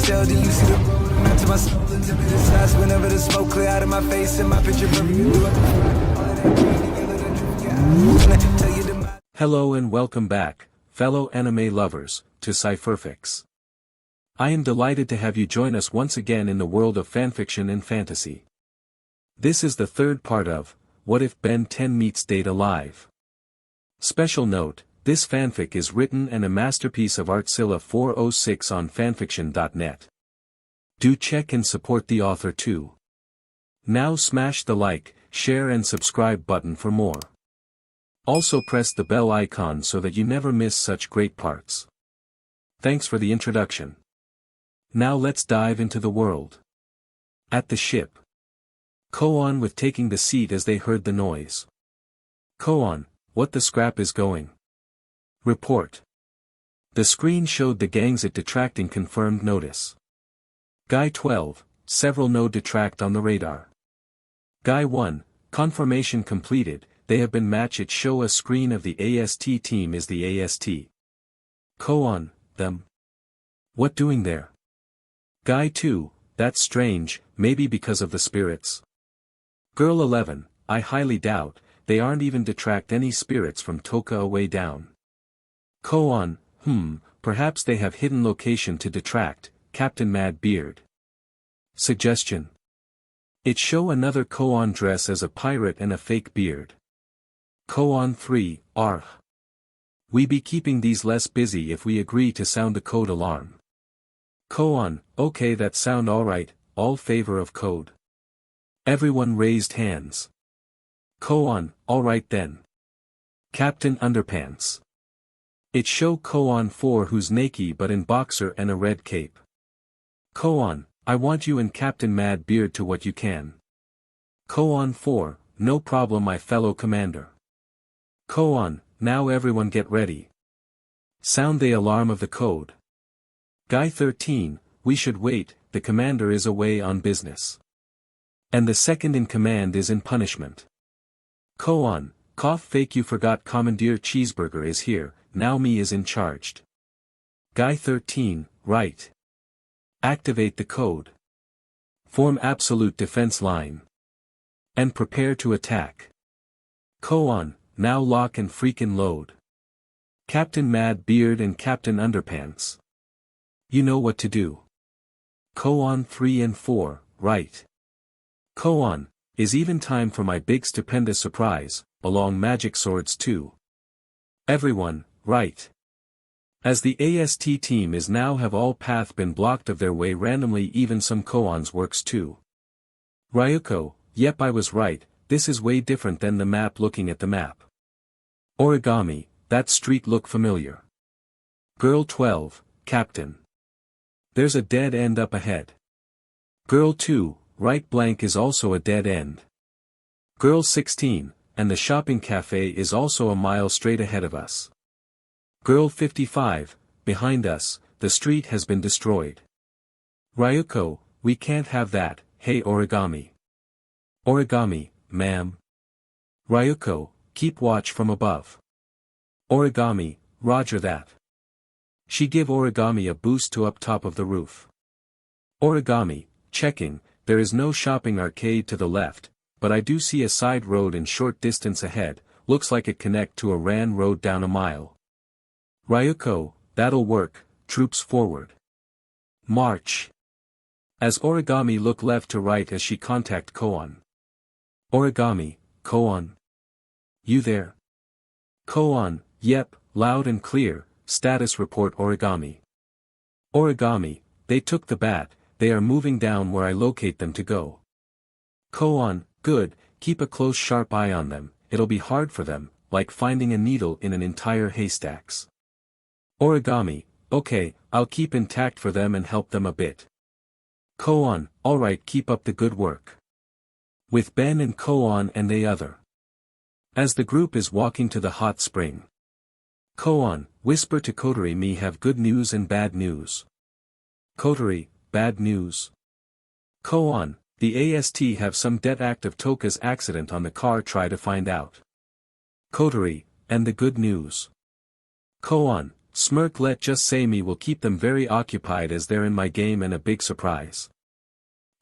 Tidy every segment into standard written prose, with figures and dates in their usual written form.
tell, then you see the road. I'm out to my soul into the size whenever the smoke clear out of my face and my picture perfect. Hello and welcome back, fellow anime lovers, to Cypherfics. I am delighted to have you join us once again in the world of fanfiction and fantasy. This is the third part of What If BEN10 Meets Date Alive? Special note, this fanfic is written and a masterpiece of Artzilla 406 on fanfiction.net. Do check and support the author too. Now smash the like, share and subscribe button for more. Also press the bell icon so that you never miss such great parts. Thanks for the introduction. Now let's dive into the world. At the ship. Koan with taking the seat as they heard the noise. Koan, what the scrap is going? Report. The screen showed the gangs at detracting confirmed notice. Guy 12, several no detract on the radar. Guy 1, confirmation completed, they have been matched. It show a screen of the AST team is the AST. Koan, them. What doing there? Guy 2, that's strange, maybe because of the spirits. Girl 11, I highly doubt, they aren't even detract any spirits from Toka away down. Koan, perhaps they have hidden location to detract, Captain Mad Beard. Suggestion. It show another Koan dress as a pirate and a fake beard. Koan 3, we be keeping these less busy if we agree to sound the code alarm. Koan, okay, that sound alright, all favor of code. Everyone raised hands. Koan, alright then. Captain Underpants. It show Koan 4 who's naked but in boxer and a red cape. Koan, I want you and Captain Mad Beard to what you can. Koan 4, no problem my fellow commander. Koan, now everyone get ready. Sound the alarm of the code. Guy 13, we should wait, the commander is away on business. And the second in command is in punishment. Koan, cough fake you forgot Commandeer Cheeseburger is here, now me is in charged. Guy 13, right. Activate the code. Form absolute defense line. And prepare to attack. Koan, now lock and freaking load. Captain Mad Beard and Captain Underpants. You know what to do. Koan 3 and 4, right. Koan, is even time for my big stupendous surprise, along magic swords too. Everyone, right. As the AST team is now have all path been blocked of their way randomly even some Koans works too. Ryuko, yep I was right, this is way different than the map looking at the map. Origami, that street look familiar. Girl 12, Captain. There's a dead end up ahead. Girl 2, right blank is also a dead end. Girl 16, and the shopping cafe is also a mile straight ahead of us. Girl 55, behind us, the street has been destroyed. Ryuko, we can't have that, hey Origami. Origami, ma'am. Ryuko, keep watch from above. Origami, roger that. She give Origami a boost to up top of the roof. Origami, checking, there is no shopping arcade to the left, but I do see a side road in short distance ahead, looks like it connect to a ran road down a mile. Ryuko, that'll work, troops forward. March. As Origami look left to right as she contact Koan. Origami, Koan. You there? Koan, yep, loud and clear, status report Origami. Origami, they took the bat, they are moving down where I locate them to go. Koan, good, keep a close sharp eye on them, it'll be hard for them, like finding a needle in an entire haystacks. Origami, okay, I'll keep intact for them and help them a bit. Koan, alright keep up the good work. With Ben and Koan and the other. As the group is walking to the hot spring. Koan, whisper to Kotori me have good news and bad news. Kotori, bad news. Koan, the AST have some debt act of Toka's accident on the car try to find out. Kotori, and the good news. Koan, Smirk, let's just say me will keep them very occupied as they're in my game and a big surprise.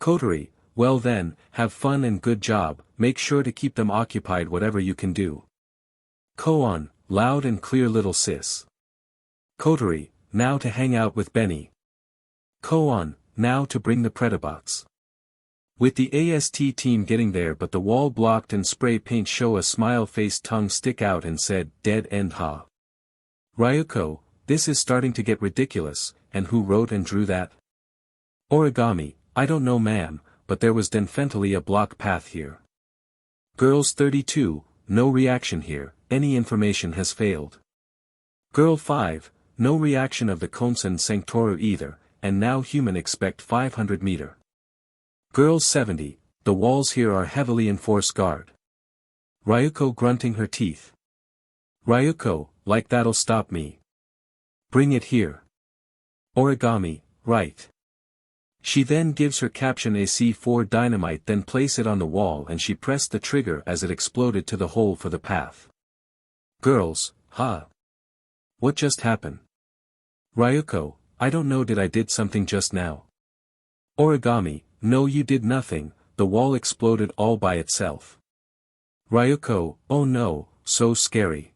Kotori, well then, have fun and good job, make sure to keep them occupied whatever you can do. Koan, loud and clear little sis. Kotori, now to hang out with Benny. Koan, now to bring the Predabots. With the AST team getting there but the wall blocked and spray paint show a smile-faced tongue stick out and said, dead end ha. Ryuko, this is starting to get ridiculous, and who wrote and drew that? Origami, I don't know ma'am, but there was definitely a block path here. Girls 32, no reaction here, any information has failed. Girl 5, no reaction of the Konsen Sanctoru either, and now human expect 500 meter. Girl 70, the walls here are heavily enforced guard. Ryuko grunting her teeth. Ryuko, like that'll stop me. Bring it here. Origami, right. She then gives her caption a C4 dynamite, then place it on the wall, and she pressed the trigger as it exploded to the hole for the path. Girls, huh? What just happened? Ryuko, I don't know, did I did something just now? Origami, no you did nothing, the wall exploded all by itself. Ryuko, oh no, so scary.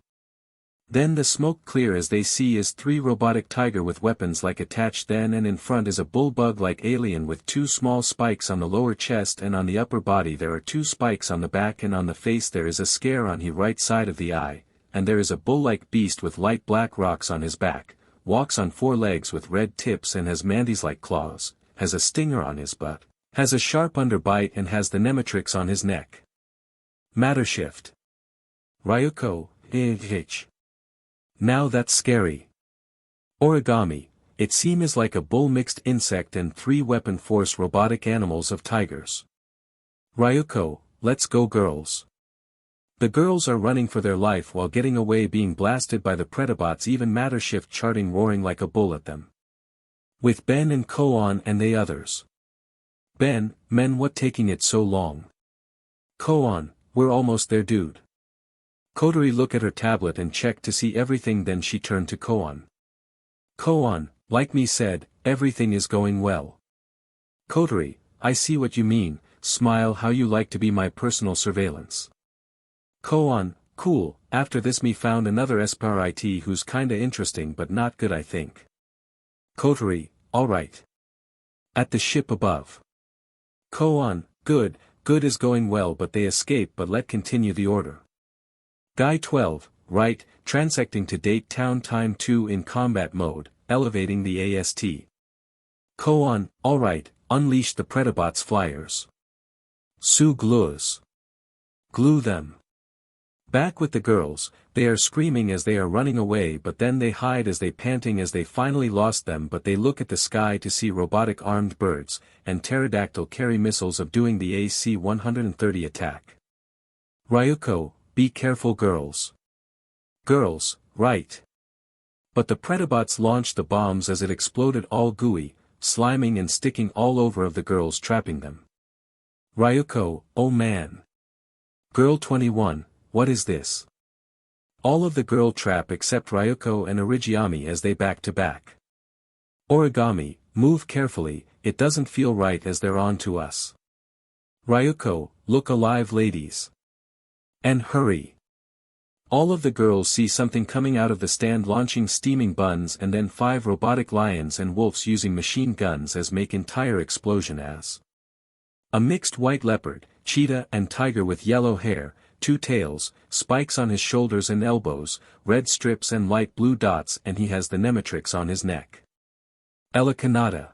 Then the smoke clear as they see is 3 robotic tiger with weapons like attached, then and in front is a bullbug like alien with 2 small spikes on the lower chest, and on the upper body there are 2 spikes on the back, and on the face there is a scare on the right side of the eye, and there is a bull-like beast with light black rocks on his back, walks on 4 legs with red tips and has mandi's-like claws, has a stinger on his butt, has a sharp underbite and has the omnitrix on his neck. Matter shift. Ryuko, hitch. Now that's scary. Origami, it seems like a bull mixed insect and 3 weapon force robotic animals of tigers. Ryuko, let's go girls. The girls are running for their life while getting away, being blasted by the Predabots, even Matter shift charting roaring like a bull at them. With Ben and Koan and the others. Ben, men, what taking it so long? Koan, we're almost there dude. Kotori look at her tablet and check to see everything, then she turned to Koan. Koan, like me said, everything is going well. Kotori, I see what you mean, smile how you like to be my personal surveillance. Koan, cool, after this me found another SPRIT who's kinda interesting but not good I think. Kotori, alright. At the ship above. Koan, good is going well but they escape, but let continue the order. Guy 12, right, transecting to date town time 2 in combat mode, elevating the AST. Koan, alright, unleash the Predabots flyers. Su glues. Glue them. Back with the girls, they are screaming as they are running away, but then they hide as they panting as they finally lost them, but they look at the sky to see robotic armed birds, and pterodactyl carry missiles of doing the AC-130 attack. Ryuko, be careful girls. Girls, right. But the Predabots launched the bombs as it exploded all gooey, sliming and sticking all over of the girls, trapping them. Ryuko, oh man. Girl 21, what is this? All of the girl trap except Ryuko and Origami as they back to back. Origami, move carefully, it doesn't feel right as they're on to us. Ryuko, look alive ladies. And hurry. All of the girls see something coming out of the stand launching steaming buns, and then 5 robotic lions and wolves using machine guns as make entire explosion as a mixed white leopard, cheetah and tiger with yellow hair, 2 tails, spikes on his shoulders and elbows, red strips and light blue dots, and he has the omnitrix on his neck. Elikanata.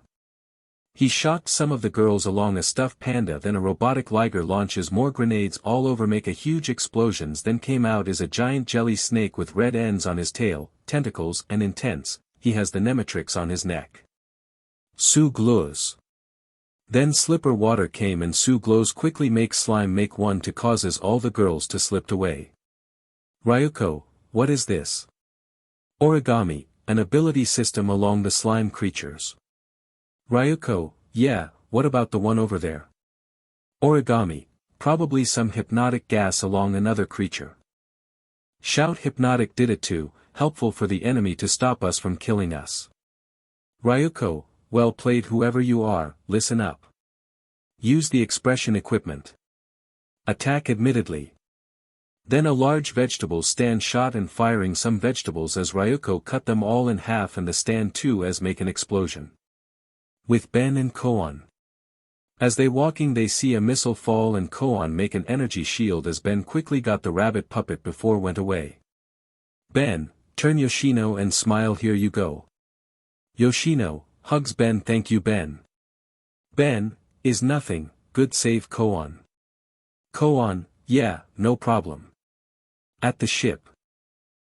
He shocked some of the girls along a stuffed panda, then a robotic liger launches more grenades all over, make a huge explosions, then came out as a giant jelly snake with red ends on his tail, tentacles and intense, he has the omnitrix on his neck. Su glows. Then slipper water came and Su glows quickly make slime make one to causes all the girls to slipped away. Ryuko, what is this? Origami, an ability system along the slime creatures. Ryuko, yeah, what about the one over there? Origami, probably some hypnotic gas along another creature. Shout hypnotic did it too, helpful for the enemy to stop us from killing us. Ryuko, well played whoever you are, listen up. Use the expression equipment. Attack admittedly. Then a large vegetable stand shot and firing some vegetables as Ryuko cut them all in half and the stand too as make an explosion. With Ben and Koan. As they walking they see a missile fall and Koan make an energy shield as Ben quickly got the rabbit puppet before went away. Ben, turn Yoshino and smile here you go. Yoshino, hugs Ben thank you Ben. Ben, is nothing, good save Koan. Koan, yeah, no problem. At the ship.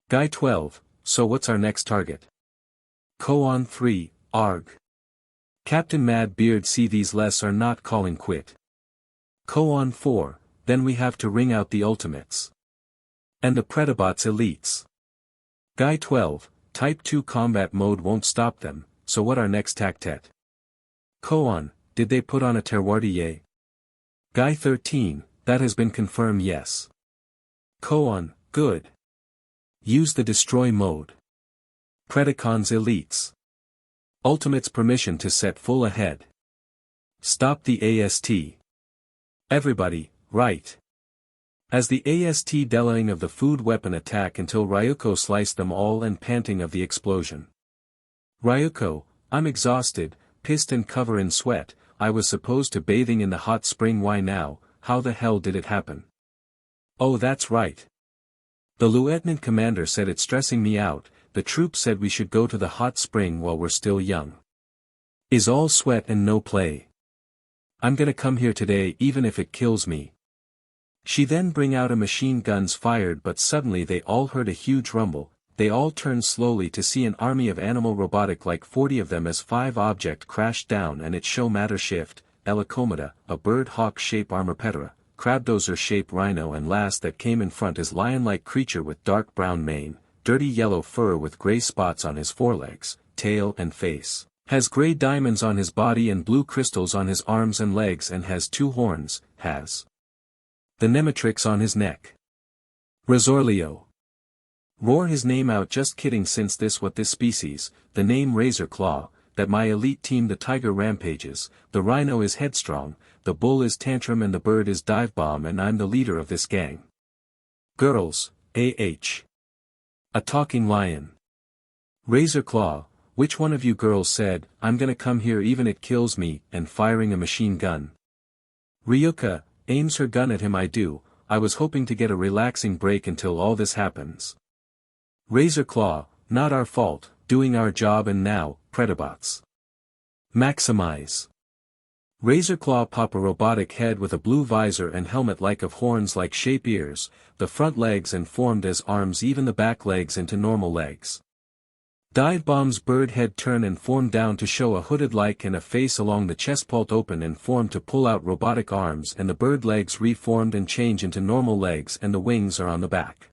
Guy 12, so what's our next target? Koan 3, arg. Captain Mad Beard see these less are not calling quit. Koan 4, then we have to ring out the ultimates. And the Predabots elites. Guy 12, Type 2 combat mode won't stop them, so what our next tactet? Koan, did they put on a terroir? Guy 13, that has been confirmed yes. Koan, good. Use the destroy mode. Predacons elites. Ultimates permission to set full ahead. Stop the AST. Everybody, right. As the AST delaying of the food weapon attack until Ryuko sliced them all and panting of the explosion. Ryuko, I'm exhausted, pissed and cover in sweat, I was supposed to bathing in the hot spring why now, how the hell did it happen? Oh that's right. The lieutenant commander said it's stressing me out, the troops said we should go to the hot spring while we're still young. Is all sweat and no play. I'm gonna come here today even if it kills me. She then bring out a machine guns fired but suddenly they all heard a huge rumble, they all turned slowly to see an army of animal robotic like 40 of them as 5 object crashed down and it show matter shift, Elicomata, a bird hawk shape armorpetera, crabdozer shape rhino and last that came in front is lion-like creature with dark brown mane, dirty yellow fur with gray spots on his forelegs, tail and face, has gray diamonds on his body and blue crystals on his arms and legs and has 2 horns, has the Omnitrix on his neck. Razorleo. Roar his name out just kidding since this species, the name Razor Claw, that my elite team the tiger rampages, the rhino is headstrong, the bull is tantrum and the bird is dive bomb and I'm the leader of this gang. Girls, A.H. A talking lion. Razor Claw, which one of you girls said, I'm gonna come here even it kills me, and firing a machine gun? Ryuka, aims her gun at him I was hoping to get a relaxing break until all this happens. Razor Claw, not our fault, doing our job and now, Predabots. Maximize. Razor Claw pop a robotic head with a blue visor and helmet like of horns like shape ears, the front legs and formed as arms even the back legs into normal legs. Dive bomb's bird head turn and form down to show a hooded like and a face along the chest pult open and form to pull out robotic arms and the bird legs reformed and change into normal legs and the wings are on the back.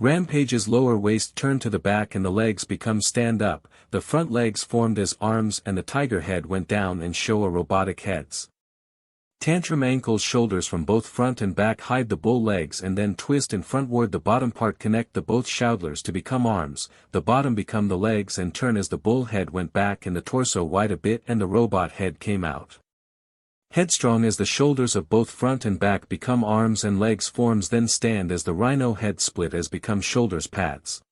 Rampage's lower waist turned to the back and the legs become stand up, the front legs formed as arms and the tiger head went down and show a robotic heads. Tantrum ankles shoulders from both front and back hide the bull legs and then twist and frontward the bottom part connect the both shoulder's to become arms, the bottom become the legs and turn as the bull head went back and the torso wide a bit and the robot head came out. Headstrong as the shoulders of both front and back become arms and legs forms then stand as the rhino head split as become shoulders pads.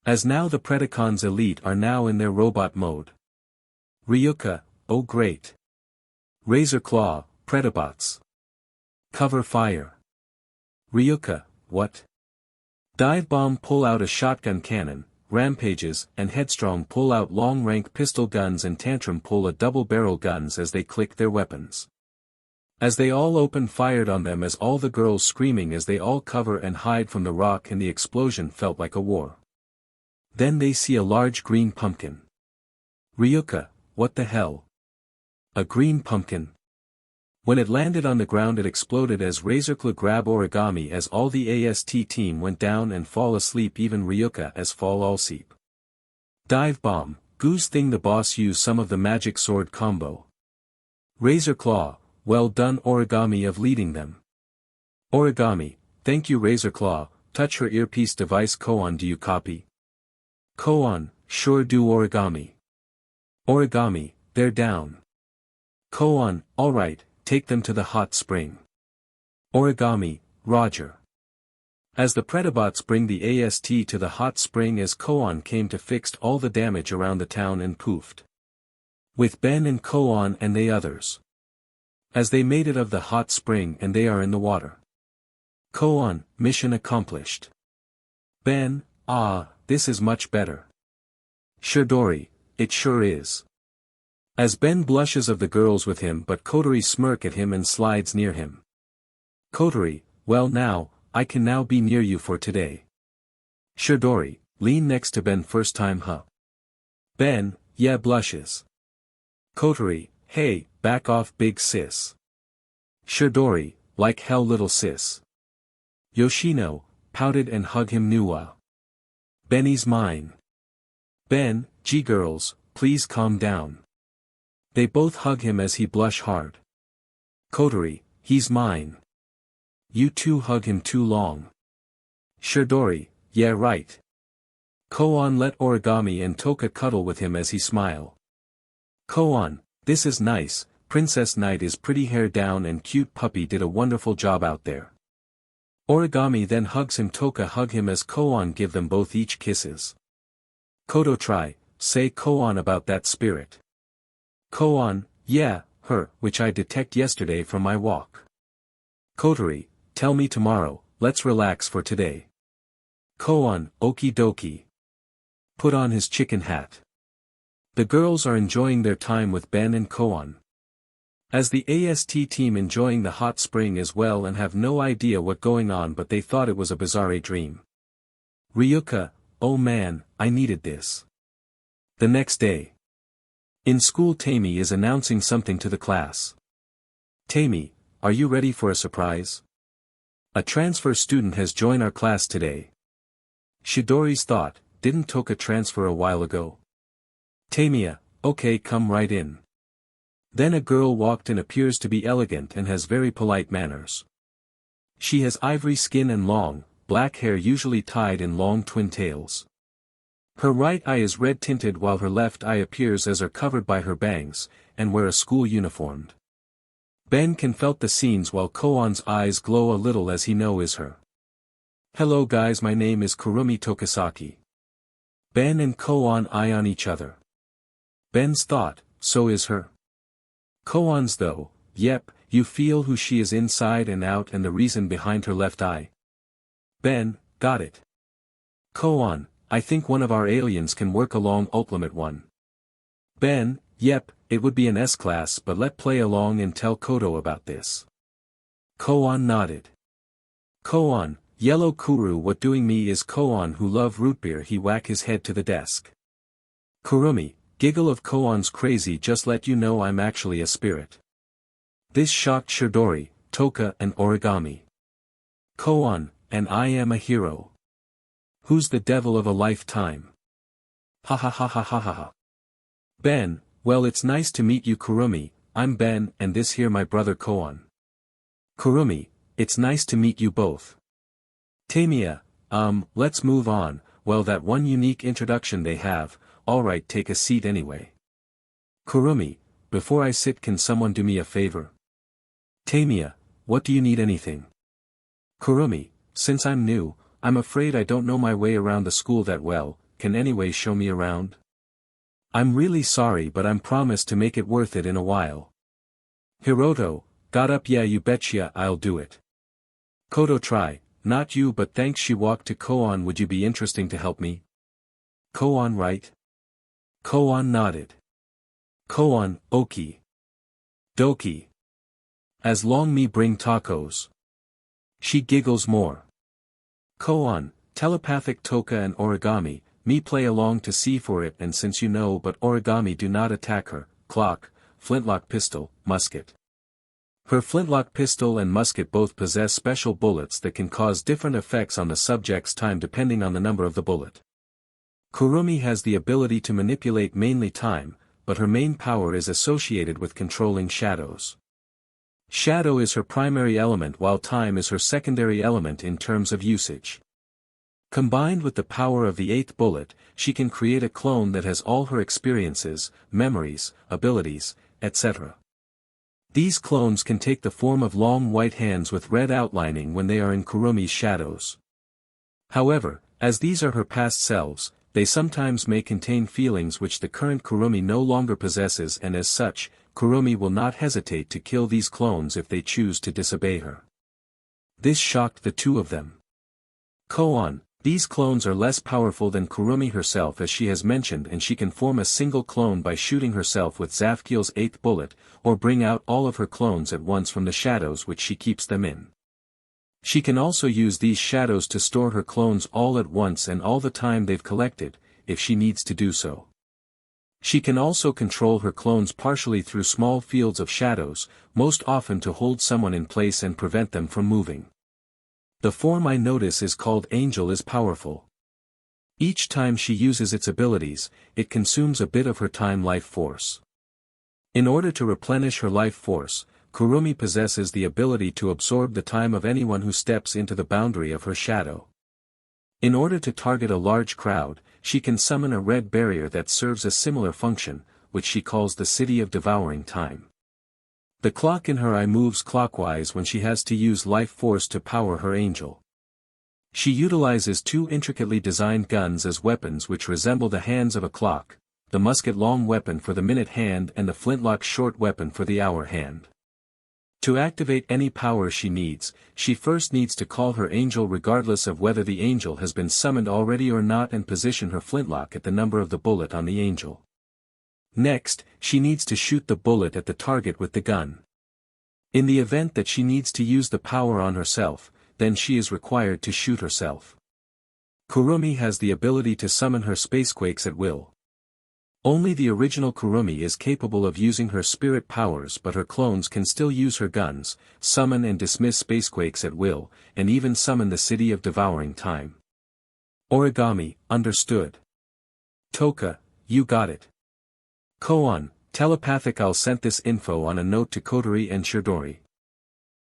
As now the Predacons elite are now in their robot mode. Ryuka, oh great. Razor Claw, Predabots. Cover fire. Ryuka, what? Dive Bomb pull out a shotgun cannon, Rampages and Headstrong pull out long-rank pistol guns and Tantrum pull a double-barrel guns as they click their weapons. As they all open fired on them as all the girls screaming as they all cover and hide from the rock and the explosion felt like a war. Then they see a large green pumpkin. Ryuka, what the hell? A green pumpkin. When it landed on the ground it exploded as Razorclaw grab origami as all the AST team went down and fall asleep even Ryuka as fall all sleep. Dive Bomb, goose thing the boss use some of the magic sword combo. Razor Claw, well done origami of leading them. Origami, thank you Razor Claw, touch her earpiece device. Koan, do you copy? Koan, sure do. Origami. Origami, they're down. Koan, alright, take them to the hot spring. Origami, Roger. As the Predabots bring the AST to the hot spring, as Koan came to fixed all the damage around the town and poofed. With Ben and Koan and the others. As they made it of the hot spring and they are in the water. Koan, mission accomplished. Ben, this is much better. Chidori, it sure is. As Ben blushes of the girls with him, but Kotori smirk at him and slides near him. Kotori, well now, I can now be near you for today. Chidori, lean next to Ben first time huh? Ben, yeah blushes. Kotori, hey, back off big sis. Chidori, like hell little sis. Yoshino, pouted and hug him. Nuwa. Benny's mine. Ben, gee girls, please calm down. They both hug him as he blush hard. Kotori, he's mine. You two hug him too long. Chidori, yeah right. Koan let Origami and Toka cuddle with him as he smile. Koan, this is nice, Princess Knight is pretty, hair down and cute puppy did a wonderful job out there. Origami then hugs him. Toka hug him as Koan give them both each kisses. Koto try, say Koan about that spirit. Koan, yeah, her, which I detect yesterday from my walk. Kotori, tell me tomorrow, let's relax for today. Koan, okie dokie. Put on his chicken hat. The girls are enjoying their time with Ben and Koan. As the AST team enjoying the hot spring as well and have no idea what going on, but they thought it was a bizarre dream. Ryuka, oh man, I needed this. The next day. In school, Tammy is announcing something to the class. Tammy, are you ready for a surprise? A transfer student has joined our class today. Chidori's thought, didn't Toka transfer a while ago? Tamia, okay, come right in. Then a girl walked in, appears to be elegant and has very polite manners. She has ivory skin and long, black hair usually tied in long twin tails. Her right eye is red tinted while her left eye appears as are covered by her bangs, and wear a school uniform. Ben can felt the scenes while Koan's eyes glow a little as he know is her. Hello guys, my name is Kurumi Tokisaki. Ben and Koan eye on each other. Ben's thought, so is her. Koan's though, yep, you feel who she is inside and out and the reason behind her left eye. Ben, got it. Koan, I think one of our aliens can work along Ultimate One. Ben, yep, it would be an S-class, but let play along and tell Koto about this. Koan nodded. Koan, yellow Kuru, what doing me is Koan who love root beer, he whack his head to the desk. Kurumi, giggle of Koan's crazy, just let you know I'm actually a spirit. This shocked Chidori, Toka and Origami. Koan, and I am a hero. Who's the devil of a lifetime? Ha ha ha ha ha ha ha. Ben, well it's nice to meet you Kurumi, I'm Ben and this here my brother Koan. Kurumi, it's nice to meet you both. Tamia, let's move on, well that one unique introduction they have, alright take a seat anyway. Kurumi, before I sit can someone do me a favor? Tamia, what do you need anything? Kurumi, since I'm new, I'm afraid I don't know my way around the school that well, can anyway show me around? I'm really sorry but I'm promised to make it worth it in a while. Hiroto, got up, yeah you betcha I'll do it. Koto try, not you but thanks. She walked to Koan, would you be interesting to help me? Koan right? Koan nodded. Koan, okie dokie. As long me bring tacos. She giggles more. Koan, telepathic Toka and Origami, me play along to see for it and since you know but Origami do not attack her, clock, flintlock pistol, musket. Her flintlock pistol and musket both possess special bullets that can cause different effects on the subject's time depending on the number of the bullet. Kurumi has the ability to manipulate mainly time, but her main power is associated with controlling shadows. Shadow is her primary element while time is her secondary element in terms of usage. Combined with the power of the 8th bullet, she can create a clone that has all her experiences, memories, abilities, etc. These clones can take the form of long white hands with red outlining when they are in Kurumi's shadows. However, as these are her past selves, they sometimes may contain feelings which the current Kurumi no longer possesses, and as such, Kurumi will not hesitate to kill these clones if they choose to disobey her. This shocked the two of them. Koan, these clones are less powerful than Kurumi herself, as she has mentioned, and she can form a single clone by shooting herself with Zafkiel's 8th bullet, or bring out all of her clones at once from the shadows which she keeps them in. She can also use these shadows to store her clones all at once and all the time they've collected, if she needs to do so. She can also control her clones partially through small fields of shadows, most often to hold someone in place and prevent them from moving. The form I notice is called Angel is powerful. Each time she uses its abilities, it consumes a bit of her time life force. In order to replenish her life force, Kurumi possesses the ability to absorb the time of anyone who steps into the boundary of her shadow. In order to target a large crowd, she can summon a red barrier that serves a similar function, which she calls the City of Devouring Time. The clock in her eye moves clockwise when she has to use life force to power her angel. She utilizes two intricately designed guns as weapons which resemble the hands of a clock, the musket long weapon for the minute hand and the flintlock short weapon for the hour hand. To activate any power she needs, she first needs to call her angel regardless of whether the angel has been summoned already or not, and position her flintlock at the number of the bullet on the angel. Next, she needs to shoot the bullet at the target with the gun. In the event that she needs to use the power on herself, then she is required to shoot herself. Kurumi has the ability to summon her spacequakes at will. Only the original Kurumi is capable of using her spirit powers, but her clones can still use her guns, summon and dismiss spacequakes at will, and even summon the City of Devouring Time. Origami, understood. Toka, you got it. Koan, telepathic. I'll send this info on a note to Kotori and Shidori.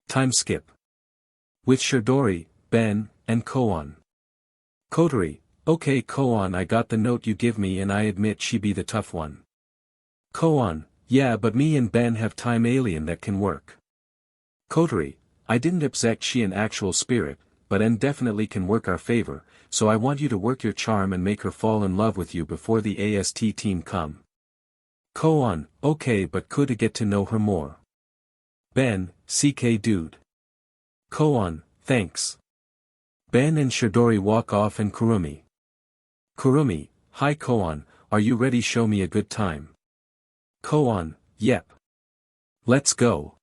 Time skip. With Shidori, Ben, and Koan. Kotori, okay Koan, I got the note you give me and I admit she be the tough one. Koan, yeah, but me and Ben have time alien that can work. Kotori, I didn't expect she an actual spirit, but N definitely can work our favor, so I want you to work your charm and make her fall in love with you before the AST team come. Koan, okay, but could I get to know her more? Ben, CK dude. Koan, thanks. Ben and Shidori walk off and Kurumi. Kurumi, hi Koan, are you ready? Show me a good time. Koan, yep. Let's go.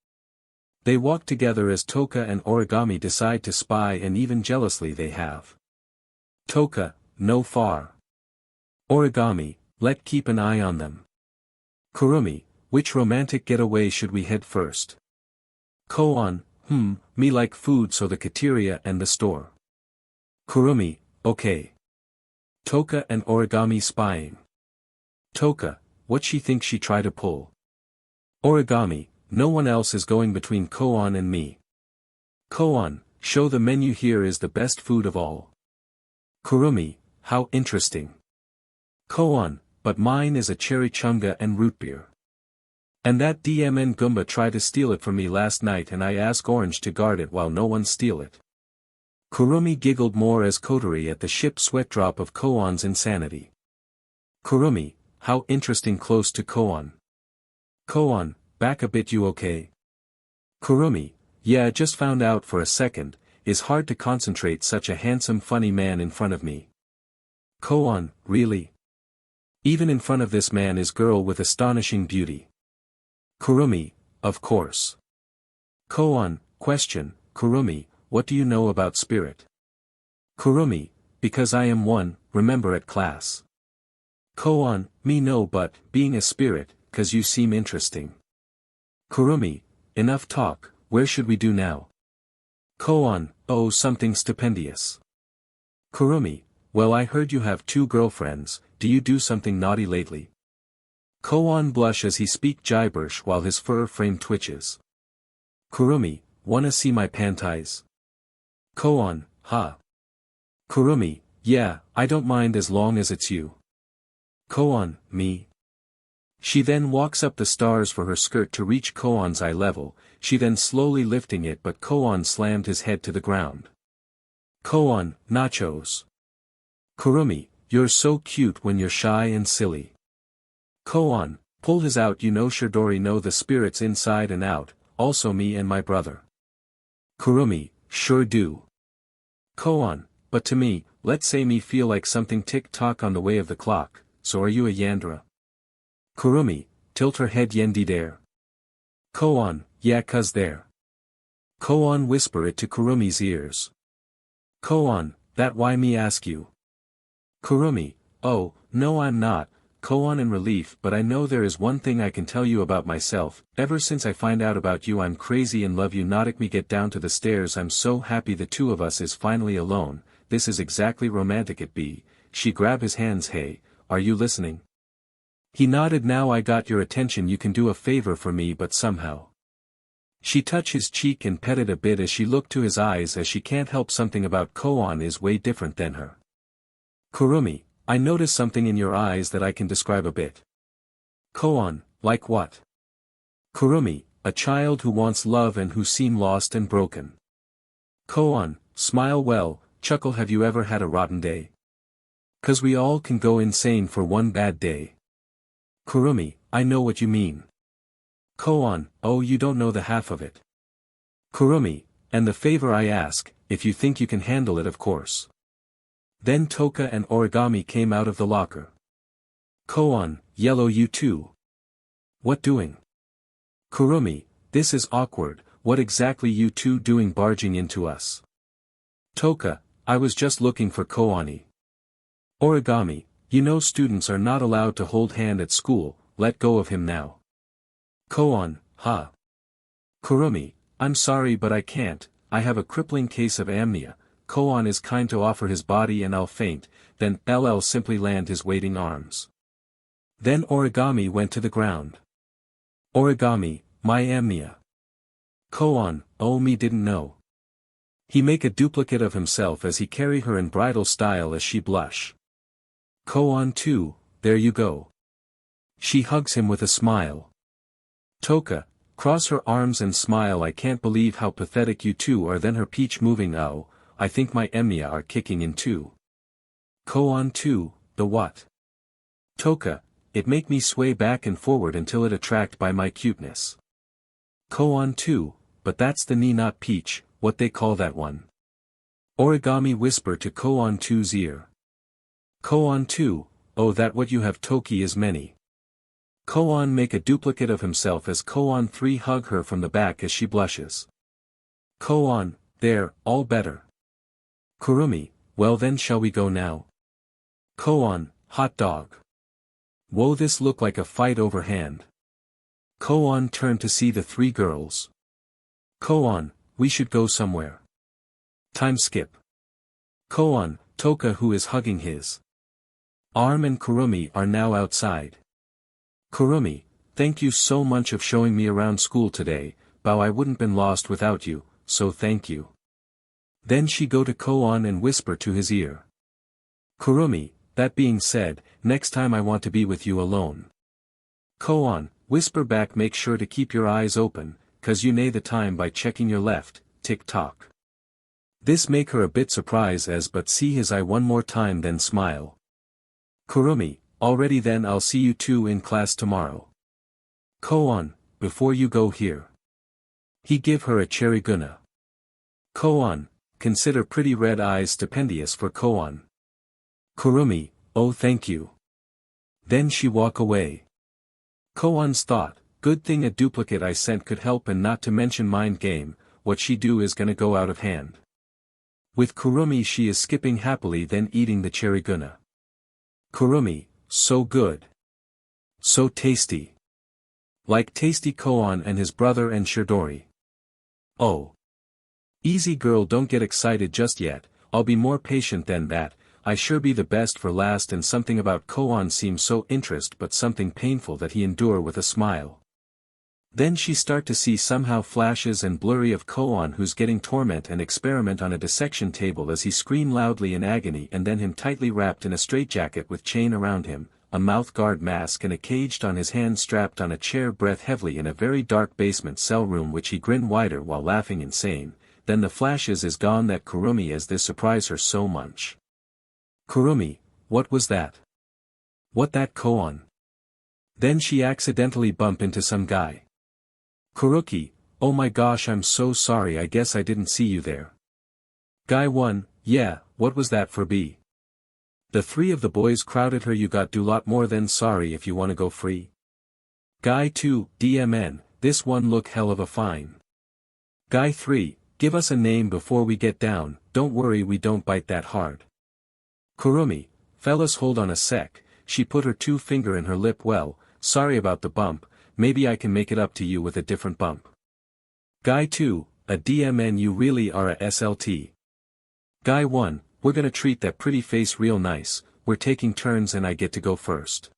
They walk together as Toka and Origami decide to spy, and even jealously they have. Toka, no far. Origami, let keep an eye on them. Kurumi, which romantic getaway should we head first? Koan, me like food, so the cafeteria and the store. Kurumi, okay. Toka and Origami spying. Toka, what she think she try to pull? Origami, no one else is going between Koan and me. Koan, show the menu, here is the best food of all. Kurumi, how interesting. Koan, but mine is a cherry chunga and root beer. And that DMN Goomba tried to steal it from me last night, and I ask Orange to guard it while no one steal it. Kurumi giggled more as Kotori at the ship sweat drop of Koan's insanity. Kurumi, how interesting, close to Koan. Koan, back a bit, you okay? Kurumi, yeah, just found out for a second, it's hard to concentrate, such a handsome funny man in front of me. Koan, really? Even in front of this man is girl with astonishing beauty. Kurumi, of course. Koan, question, Kurumi, what do you know about spirit? Kurumi, because I am one, remember at class. Koan, me no, but, being a spirit, cause you seem interesting. Kurumi, enough talk, where should we do now? Koan, oh, something stupendous. Kurumi, well, I heard you have 2 girlfriends, do you do something naughty lately? Koan blush as he speak gibberish while his fur frame twitches. Kurumi, wanna see my panties? Koan, ha. Kurumi, Yeah, I don't mind as long as it's you. Koan, me. She then walks up the stars for her skirt to reach Koan's eye level, she then slowly lifting it but Koan slammed his head to the ground. Koan, nachos. Kurumi, you're so cute when you're shy and silly. Koan, pull his out, you know Shidori know the spirits inside and out, also me and my brother. Kurumi, sure do. Koan, but to me, let's say me feel like something tick-tock on the way of the clock, so are you a Yandra? Kurumi, tilt her head yendi there. Koan, yeah cuz there. Koan whisper it to Kurumi's ears. Koan, that why me ask you? Kurumi, oh, no I'm not, Koan in relief, but I know there is one thing I can tell you about myself, ever since I find out about you I'm crazy and love you not me get down to the stairs I'm so happy the two of us is finally alone, this is exactly romantic it be, she grab his hands hey, are you listening? He nodded now I got your attention you can do a favor for me but somehow. She touched his cheek and petted a bit as she looked to his eyes as she can't help something about Koan is way different than her. Kurumi, I notice something in your eyes that I can describe a bit. Koan, like what? Kurumi, a child who wants love and who seem lost and broken. Koan, smile well, chuckle have you ever had a rotten day? 'Cause we all can go insane for one bad day. Kurumi, I know what you mean. Koan, oh you don't know the half of it. Kurumi, and the favor I ask, if you think you can handle it of course. Then Toka and Origami came out of the locker. Koan, yellow you too. What doing? Kurumi, this is awkward, what exactly you two doing barging into us? Toka, I was just looking for Koani. Origami, you know students are not allowed to hold hand at school, let go of him now. Koan, ha. Kurumi, I'm sorry but I can't, I have a crippling case of amnesia. Koan is kind to offer his body and I'll faint, then LL simply land his waiting arms. Then Origami went to the ground. Origami, my amnesia. Koan, oh me didn't know. He make a duplicate of himself as he carry her in bridal style as she blush. Koan too, there you go. She hugs him with a smile. Toka, cross her arms and smile I can't believe how pathetic you two are then her peach moving oh. I think my amnesia are kicking in too. Koan too, the what? Toka, it make me sway back and forward until it attract by my cuteness. Koan too, but that's the knee not peach, what they call that one. Origami whisper to Koan 2's ear. Koan 2, oh that what you have Toki is many. Koan make a duplicate of himself as Koan 3 hug her from the back as she blushes. Koan, there, all better. Kurumi, well then shall we go now? Koan, hot dog. Whoa this look like a fight overhand. Koan turned to see the 3 girls. Koan, we should go somewhere. Time skip. Koan, Toka who is hugging his arm and Kurumi are now outside. Kurumi, thank you so much of showing me around school today, bow I wouldn't been lost without you, so thank you. Then she go to Koan and whisper to his ear. Kurumi, that being said, next time I want to be with you alone. Koan, whisper back make sure to keep your eyes open, 'cause you know the time by checking your left, tick-tock. This make her a bit surprised as but see his eye one more time then smile. Kurumi, already then I'll see you two in class tomorrow. Koan, before you go here. He give her a cherry guna. Koan, consider pretty red eyes stupendous for Koan. Kurumi, oh thank you. Then she walk away. Koan's thought, good thing a duplicate I sent could help and not to mention mind game, what she do is gonna go out of hand. With Kurumi she is skipping happily then eating the cherry guna. Kurumi, so good. So tasty. Like tasty Koan and his brother and Shidori. Oh. Easy girl don't get excited just yet, I'll be more patient than that, I sure be the best for last and something about Koan seems so interest but something painful that he endure with a smile. Then she start to see somehow flashes and blurry of Koan who's getting torment and experiment on a dissection table as he scream loudly in agony and then him tightly wrapped in a straitjacket with chain around him, a mouth guard mask and a caged on his hand strapped on a chair breath heavily in a very dark basement cell room which he grin wider while laughing insane, then the flashes is gone that Kurumi as this surprise her so much. Kurumi, what was that? What that Koan? Then she accidentally bump into some guy. Kuruki, oh my gosh I'm so sorry I guess I didn't see you there. Guy 1, yeah, what was that for B? The three of the boys crowded her you got do lot more than sorry if you wanna go free. Guy 2, DMN, this one look hell of a fine. Guy 3, give us a name before we get down, don't worry we don't bite that hard. Kurumi, fellas hold on a sec, she put her 2 finger in her lip well, sorry about the bump, maybe I can make it up to you with a different bump. Guy 2, a DMN you really are a SLT. Guy 1, we're gonna treat that pretty face real nice, we're taking turns and I get to go first.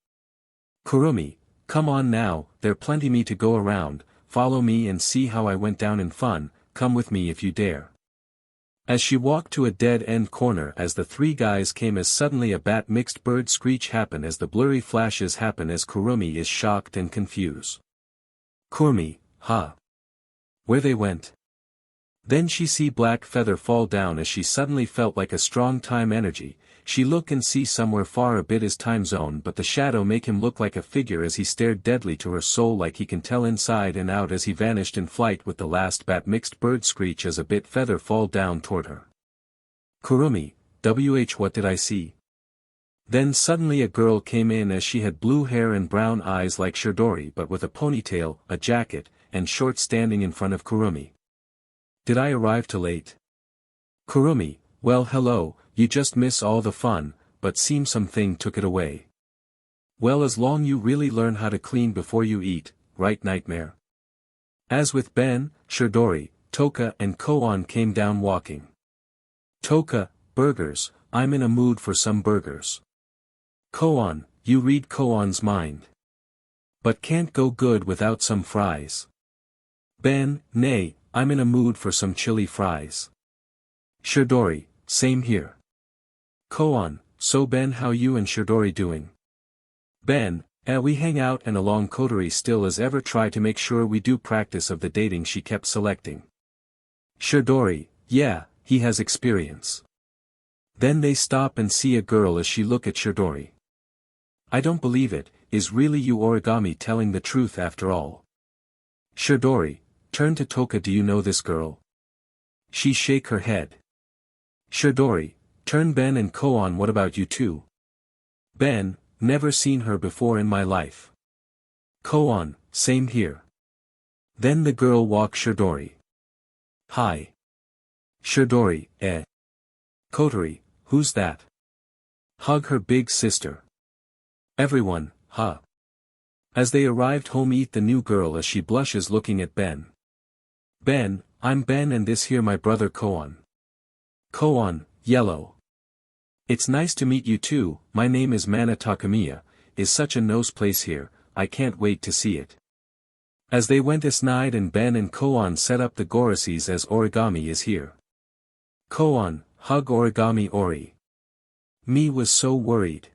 Kurumi, come on now, there plenty me to go around, follow me and see how I went down in fun, come with me if you dare. As she walked to a dead-end corner as the 3 guys came as suddenly a bat mixed bird screech happen as the blurry flashes happen as Kurumi is shocked and confused. Kurumi, huh? Where they went? Then she see black feather fall down as she suddenly felt like a strong time energy, she look and see somewhere far a bit is time zone but the shadow make him look like a figure as he stared deadly to her soul like he can tell inside and out as he vanished in flight with the last bat mixed bird screech as a bit feather fall down toward her. Kurumi, what did I see? Then suddenly a girl came in as she had blue hair and brown eyes like Shidori but with a ponytail, a jacket, and shorts standing in front of Kurumi. Did I arrive too late? Kurumi, well hello, you just miss all the fun, but seems something took it away. Well as long you really learn how to clean before you eat, right nightmare? As with Ben, Shidori, Toka and Koan came down walking. Toka, burgers, I'm in a mood for some burgers. Koan, you read Koan's mind. But can't go good without some fries. Ben, nay, I'm in a mood for some chili fries. Shidori, same here. Koan, so Ben how you and Shidori doing? Ben, we hang out and along Kotori still as ever try to make sure we do practice of the dating she kept selecting. Shidori, yeah, he has experience. Then they stop and see a girl as she look at Shidori. I don't believe it, is really you Origami telling the truth after all? Shidori, turn to Toka do you know this girl? She shake her head. Shidori, turn Ben and Koan what about you two? Ben, never seen her before in my life. Koan, same here. Then the girl walk Shidori. Hi. Shidori, Kotori, who's that? Hug her big sister. Everyone, huh? As they arrived home eat the new girl as she blushes looking at Ben. Ben, I'm Ben and this here my brother Koan. Koan, yellow. It's nice to meet you too, my name is Mana Takamiya, is such a nice place here, I can't wait to see it. As they went aside and Ben and Koan set up the gorises as Origami is here. Koan, hug Origami Ori. Me was so worried.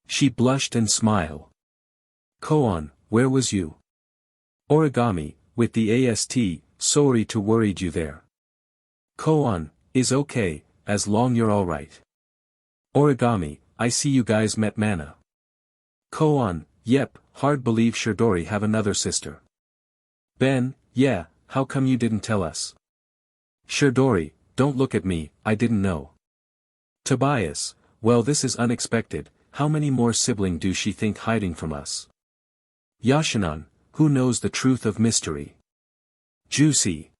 She blushed and smiled. Koan, where was you? Origami, with the AST, sorry to worried you there. Koan, is okay, as long you're alright. Origami, I see you guys met Mana. Koan, yep, hard believe Shidori have another sister. Ben, yeah, how come you didn't tell us? Shidori, don't look at me, I didn't know. Tobias, well this is unexpected, how many more sibling do she think hiding from us? Yashinan, who knows the truth of mystery? Juicy.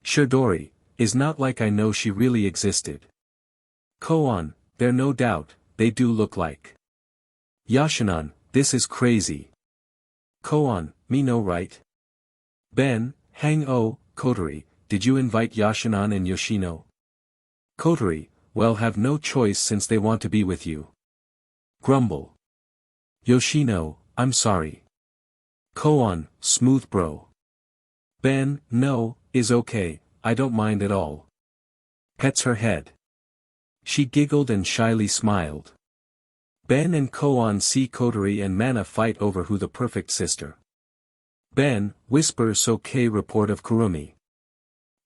Shidori, is not like I know she really existed. Koan, there no doubt, they do look like. Yashinan, this is crazy. Koan, me no right. Ben, Kotori, did you invite Yashinan and Yoshino? Kotori, well have no choice since they want to be with you. Grumble. Yoshino, I'm sorry. Koan, smooth bro. Ben, no, is okay, I don't mind at all. Pets her head. She giggled and shyly smiled. Ben and Koan see Kotori and Mana fight over who the perfect sister. Ben, whisper so K report of Kurumi.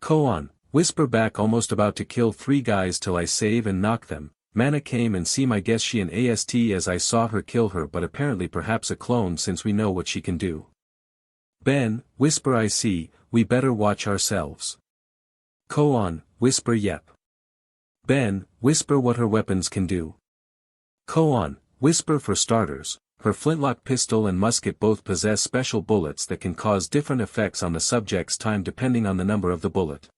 Koan, whisper back almost about to kill 3 guys till I save and knock them. Mana came and see my guess she an AST as I saw her kill her but apparently perhaps a clone since we know what she can do. Ben, whisper I see, we better watch ourselves. Koan, whisper yep. Ben, whisper what her weapons can do. Koan, whisper for starters, her flintlock pistol and musket both possess special bullets that can cause different effects on the subject's time depending on the number of the bullet.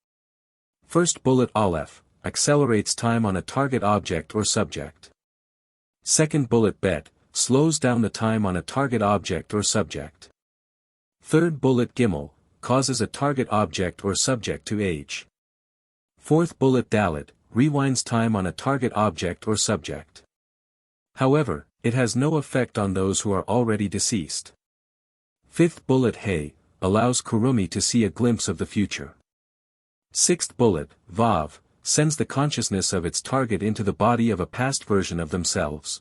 First bullet Aleph, accelerates time on a target object or subject. Second bullet Bet, slows down the time on a target object or subject. Third bullet Gimel, causes a target object or subject to age. Fourth bullet Dalet, rewinds time on a target object or subject. However, it has no effect on those who are already deceased. Fifth bullet Hay, allows Kurumi to see a glimpse of the future. Sixth bullet, Vav, sends the consciousness of its target into the body of a past version of themselves.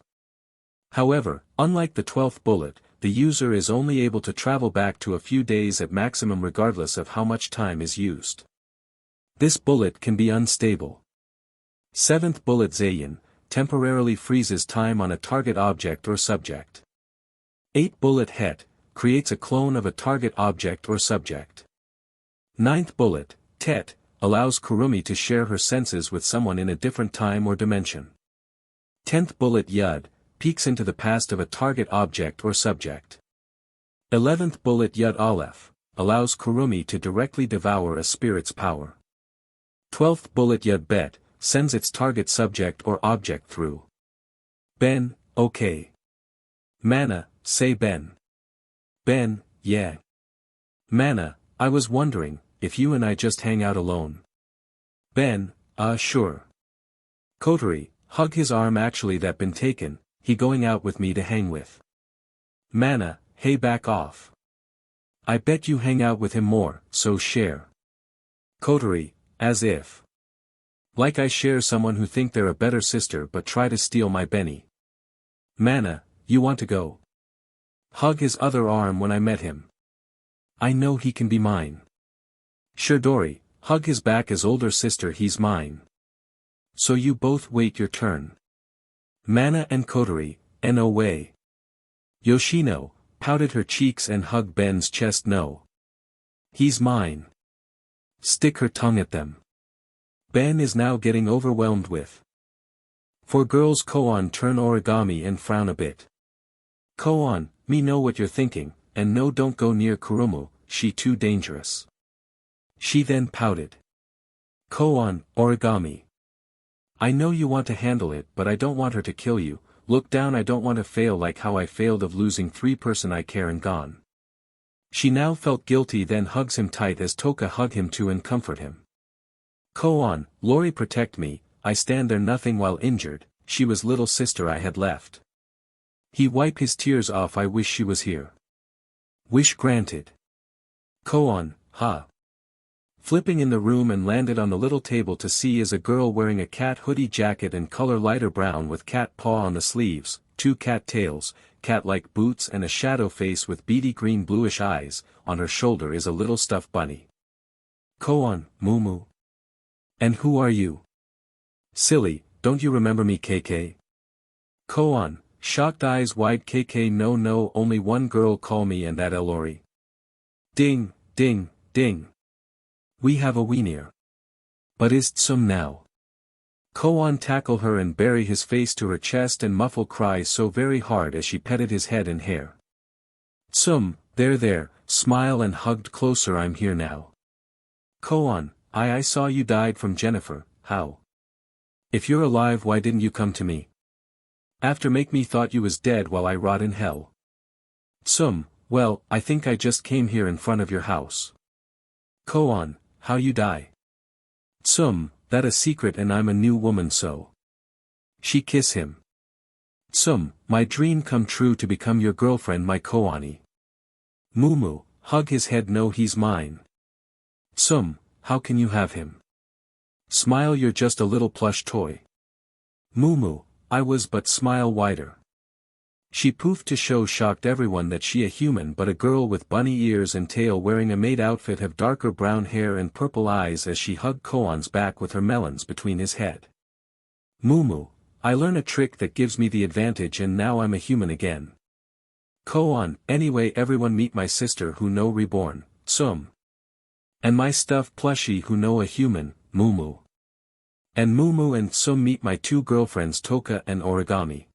However, unlike the 12th bullet, the user is only able to travel back to a few days at maximum regardless of how much time is used. This bullet can be unstable. 7th bullet Zayin, temporarily freezes time on a target object or subject. 8th bullet Het, creates a clone of a target object or subject. 9th bullet, Tet, allows Kurumi to share her senses with someone in a different time or dimension. 10th bullet Yud, peeks into the past of a target object or subject. 11th bullet Yud Aleph, allows Kurumi to directly devour a spirit's power. 12th bullet Yud Bet, sends its target subject or object through. Ben, okay. Mana, say Ben. Ben, yeah. Mana, I was wondering, if you and I just hang out alone. Ben, sure. Kotori, hug his arm actually that been taken, he going out with me to hang with. Mana, hey back off. I bet you hang out with him more, so share. Kotori, as if. Like I share someone who think they're a better sister but try to steal my Benny. Mana, you want to go? Hug his other arm when I met him. I know he can be mine. Shidori, hug his back as older sister he's mine. So you both wait your turn. Mana and Kotori, no way. Yoshino, pouted her cheeks and hugged Ben's chest no. He's mine. Stick her tongue at them. Ben is now getting overwhelmed with. For girls Koan turn origami and frown a bit. Koan, me know what you're thinking, and no don't go near Kurumu, she too dangerous. She then pouted. Koan, origami. I know you want to handle it but I don't want her to kill you, look down I don't want to fail like how I failed of losing 3 person I care and gone. She now felt guilty then hugs him tight as Toka hug him too and comfort him. Koan, Lori protect me, I stand there nothing while injured, she was little sister I had left. He wipe his tears off I wish she was here. Wish granted. Koan, ha. Flipping in the room and landed on the little table to see is a girl wearing a cat hoodie jacket and color lighter brown with cat paw on the sleeves, 2 cat tails, cat-like boots and a shadow face with beady green bluish eyes, on her shoulder is a little stuffed bunny. Koan, Mumu. And who are you? Silly, don't you remember me KK? Koan, shocked eyes wide KK no only one girl call me and that Elori. Ding, ding, ding. We have a weener. But is Tsum now? Koan tackle her and bury his face to her chest and muffle cries so very hard as she petted his head and hair. Tsum, there, smile and hugged closer I'm here now. Koan, I saw you died from Jennifer, how? If you're alive why didn't you come to me? After make me thought you was dead while I rot in hell. Tsum, well, I think I just came here in front of your house. Koan, how you die? Tsum, that a secret and I'm a new woman so. She kiss him. Tsum, my dream come true to become your girlfriend my Koani. Mumu, hug his head, no, he's mine. How can you have him? Smile, you're just a little plush toy. Mumu, I was, but smile wider. She poofed to show shocked everyone that she a human but a girl with bunny ears and tail wearing a maid outfit have darker brown hair and purple eyes as she hugged Koan's back with her melons between his head. Mumu, I learn a trick that gives me the advantage and now I'm a human again. Koan, anyway everyone meet my sister who know reborn, And my stuffed plushie who know a human, Mumu. And Mumu and meet my two girlfriends Toka and Origami.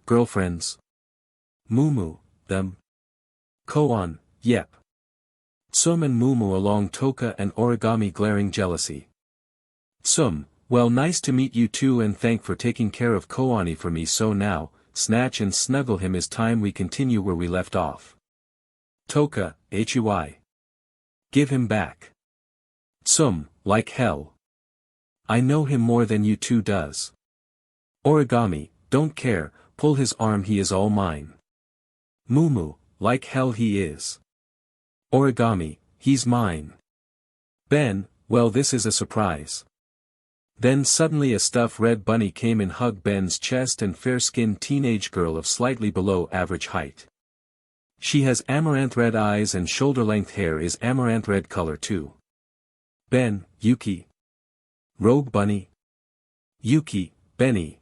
Girlfriends? Mumu, them? Koan, yep. And Mumu along Toka and Origami glaring jealousy. Well, nice to meet you too and thank for taking care of Koani for me, so now, snatch and snuggle him, is time we continue where we left off. Toka, hui. Give him back. Like hell. I know him more than you two does. Origami, don't care, pull his arm, he is all mine. Mumu, like hell he is. Origami, he's mine. Ben, well this is a surprise. Then suddenly a stuffed red bunny came and hugged Ben's chest, and fair-skinned teenage girl of slightly below average height. She has amaranth red eyes and shoulder-length hair is amaranth red color too. Ben, Yuki. Rogue bunny. Yuki, Benny.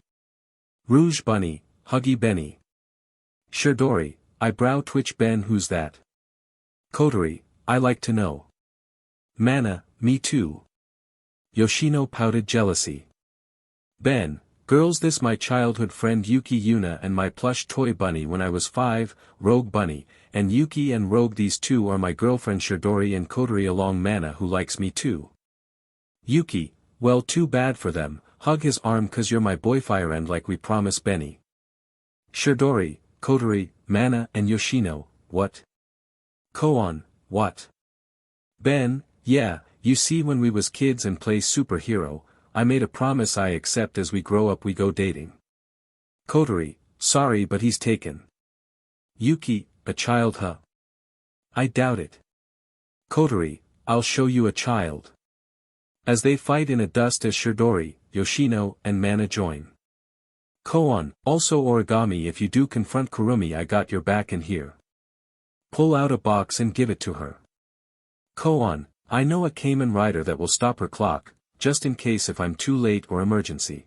Rouge bunny, Huggy Benny. Shidori, eyebrow twitch, Ben, who's that? Kotori, I like to know. Mana, me too. Yoshino pouted jealousy. Ben, girls, this my childhood friend Yuki Yuna and my plush toy bunny when I was 5, Rogue bunny, and Yuki and Rogue, these two are my girlfriend Shidori and Kotori along Mana who likes me too. Yuki, well too bad for them, hug his arm cause you're my boyfriend and like we promised Benny. Shidori, Kotori, Mana and Yoshino, what? Koan, what? Ben, yeah, you see when we was kids and play superhero, I made a promise I accept as we grow up we go dating. Kotori, sorry but he's taken. Yuki, a child huh? I doubt it. Kotori, I'll show you a child. As they fight in a dust as Shidori, Yoshino and Mana join. Koan, also Origami, if you do confront Kurumi I got your back in here. Pull out a box and give it to her. Koan, I know a Kamen Rider that will stop her clock, just in case if I'm too late or emergency.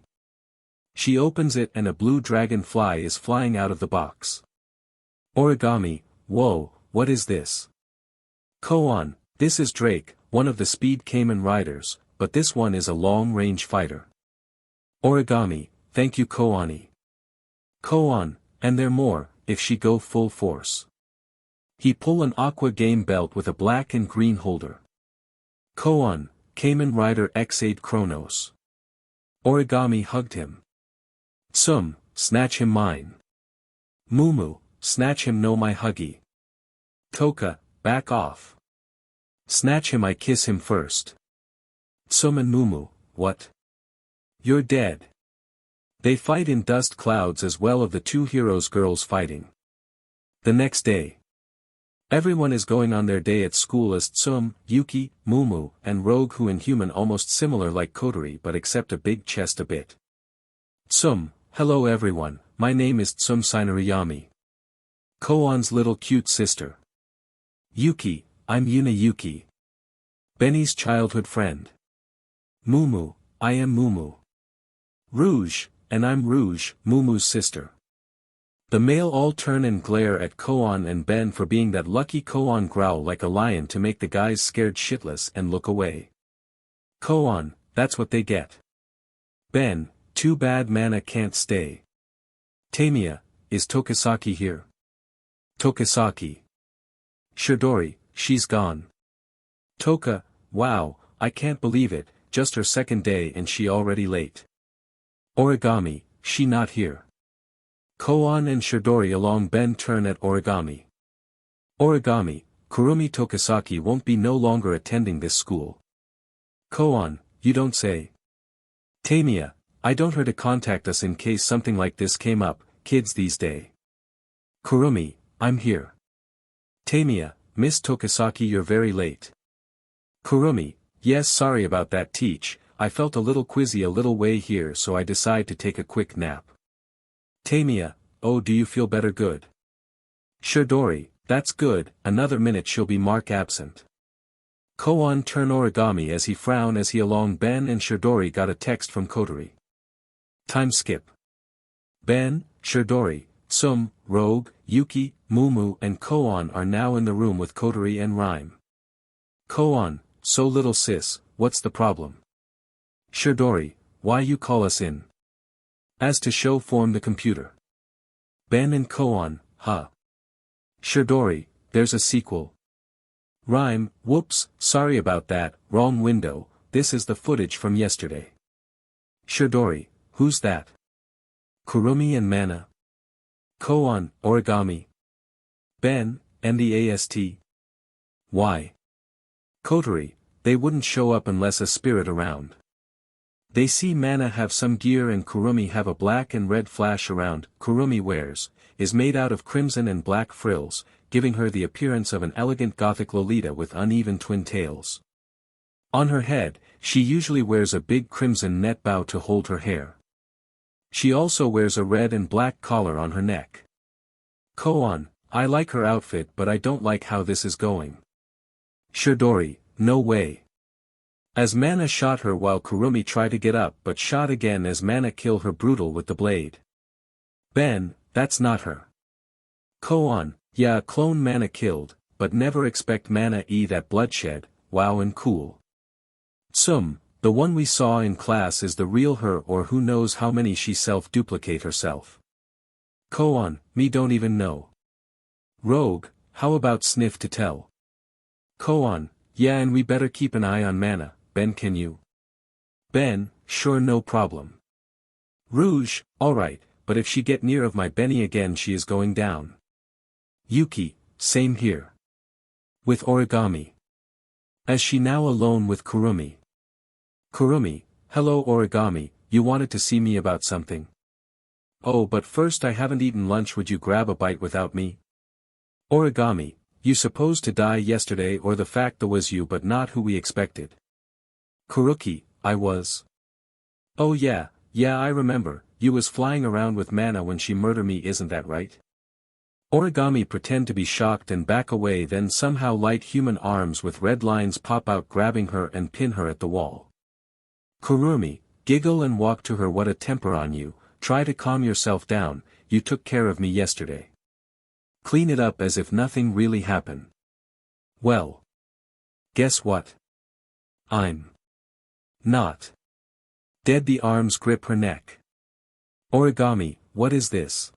She opens it and a blue dragon fly is flying out of the box. Origami, whoa, what is this? Koan, this is Drake, one of the speed Kamen Riders, but this one is a long-range fighter. Origami, thank you Koani. Koan, and there more, if she go full force. He pull an aqua game belt with a black and green holder. Koan, Kamen Rider X8 Chronos. Origami hugged him. Snatch him mine. Mumu, snatch him no my huggy. Toka, back off. Snatch him I kiss him first. And Mumu, what? You're dead. They fight in dust clouds as well of the two heroes girls fighting. The next day. Everyone is going on their day at school as Yuki, Mumu, and Rogue who in human almost similar like Kotori but except a big chest a bit. Hello everyone, my name is Sainariyami. Koan's little cute sister. Yuki, I'm Yuna Yuki. Benny's childhood friend. Mumu, I am Mumu. Rouge, and I'm Rouge, Mumu's sister. The male all turn and glare at Koan and Ben for being that lucky. Koan growl like a lion to make the guys scared shitless and look away. Koan, that's what they get. Ben, too bad Mana can't stay. Tamiya, is Tokisaki here? Tokisaki. Shidori, she's gone. Toka, wow, I can't believe it, just her second day and she already late. Origami, she not here. Koan and Shidori along Ben turn at Origami. Origami, Kurumi Tokisaki won't be no longer attending this school. Koan, you don't say. Tamiya, I don't her to contact us in case something like this came up, kids these day. Kurumi, I'm here. Tamiya, Miss Tokisaki, you're very late. Kurumi, yes, sorry about that, teach, I felt a little quizzy a little way here so I decide to take a quick nap. Tamiya, oh, do you feel better? Good. Shidori, that's good, another minute she'll be mark absent. Koan turn origami as he frown as he along Ben and Shidori got a text from Kotori. Time skip. Ben, Shidori, Sum, Rogue, Yuki, Mumu and Koan are now in the room with Kotori and Rhyme. Koan, so little sis, what's the problem? Shidori, why you call us in? As to show form the computer. Ben and Koan, huh? Shidori, there's a sequel. Rhyme, whoops, sorry about that, wrong window, this is the footage from yesterday. Shidori, who's that? Kurumi and Mana. Koan, origami. Ben, and the AST. Why? Kotori, they wouldn't show up unless a spirit around. They see Mana have some gear and Kurumi have a black and red flash around, Kurumi wears, is made out of crimson and black frills, giving her the appearance of an elegant gothic Lolita with uneven twin tails. On her head, she usually wears a big crimson net bow to hold her hair. She also wears a red and black collar on her neck. Koan, I like her outfit but I don't like how this is going. Shidori, no way. As Mana shot her while Kurumi tried to get up but shot again as Mana kill her brutal with the blade. Ben, that's not her. Koan, yeah, a clone Mana killed, but never expect Mana that bloodshed, wow and cool. Sum, the one we saw in class is the real her or who knows how many she self-duplicate herself. Koan, me don't even know. Rogue, how about sniff to tell? Koan, yeah, and we better keep an eye on Mana, Ben, can you? Ben, sure, no problem. Rouge, alright, but if she get near of my Benny again she is going down. Yuki, same here. With origami. As she now alone with Kurumi. Kurumi, hello origami, you wanted to see me about something? Oh, but first I haven't eaten lunch, would you grab a bite without me? Origami, you supposed to die yesterday or the fact that was you but not who we expected. Kuruki, I was. Oh yeah, I remember, you was flying around with Mana when she murdered me, isn't that right? Origami pretend to be shocked and back away, then somehow light human arms with red lines pop out grabbing her and pin her at the wall. Kurumi, giggle and walk to her, what a temper on you, try to calm yourself down, you took care of me yesterday. Clean it up as if nothing really happened. Well. Guess what? I'm not dead. The arms grip her neck. Origami, what is this?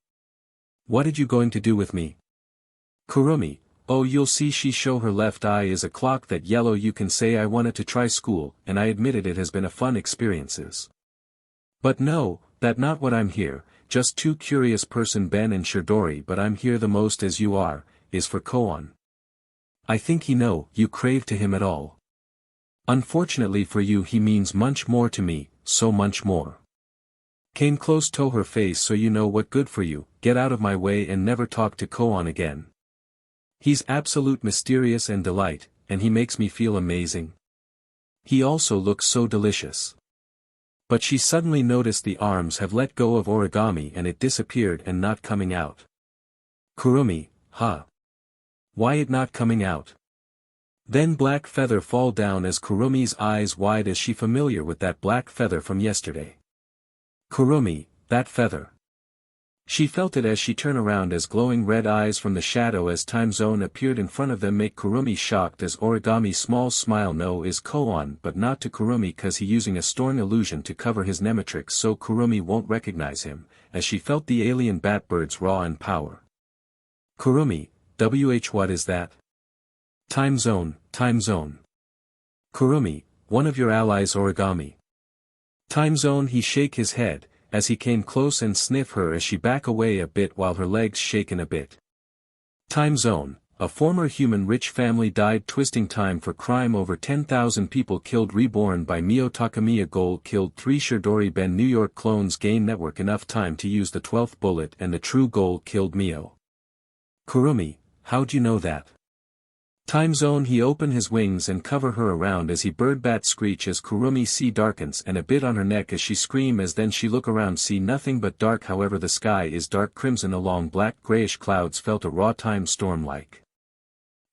What did you going to do with me? Kurumi, oh, you'll see. She show her left eye is a clock that yellow. You can say I wanted to try school and I admitted it has been a fun experiences. But no, that not what I'm here, just too curious person Ben and Shidori, but I'm here the most as you are, is for Koan. I think he know you crave to him at all. Unfortunately for you he means much more to me, so much more. Came close to her face so you know what good for you, get out of my way and never talk to Koan again. He's absolute mysterious and delight, and he makes me feel amazing. He also looks so delicious. But she suddenly noticed the arms have let go of origami and it disappeared and not coming out. Kurumi, huh? Why it not coming out? Then black feather fall down as Kurumi's eyes wide as she familiar with that black feather from yesterday. Kurumi, that feather. She felt it as she turned around as glowing red eyes from the shadow as time zone appeared in front of them make Kurumi shocked as origami small smile no is Koan but not to Kurumi cause he using a storing illusion to cover his omnitrix so Kurumi won't recognize him, as she felt the alien batbird's raw and power. Kurumi, what is that? Time zone. Kurumi, one of your allies origami. Time zone he shake his head, as he came close and sniff her as she back away a bit while her legs shaken a bit. Time zone, a former human rich family died twisting time for crime over 10,000 people killed reborn by Mio Takamiya Gold killed 3 Shidori Ben New York clones gain network enough time to use the 12th bullet and the true goal killed Mio. Kurumi, how'd you know that? Time zone. He open his wings and cover her around as he bird bat screech as Kurumi see darkens and a bit on her neck as she scream as then she look around see nothing but dark however the sky is dark crimson along black grayish clouds felt a raw time storm like.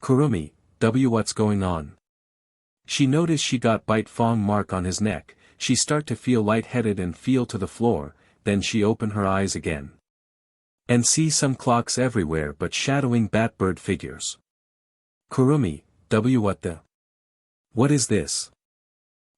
Kurumi, what's going on? She notice she got bite fong mark on his neck, she start to feel lightheaded and feel to the floor, then she open her eyes again. And see some clocks everywhere but shadowing batbird figures. Kurumi, what is this?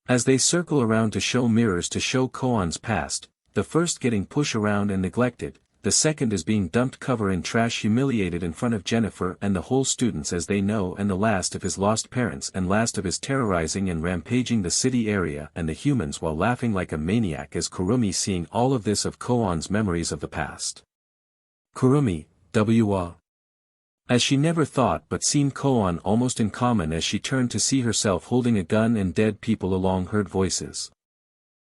As they circle around to show mirrors to show Koan's past, the first getting pushed around and neglected, the second is being dumped cover in trash humiliated in front of Jennifer and the whole students as they know and the last of his lost parents and last of his terrorizing and rampaging the city area and the humans while laughing like a maniac as Kurumi seeing all of this of Koan's memories of the past. Kurumi, As she never thought but seen Koan almost in common as she turned to see herself holding a gun and dead people along heard voices.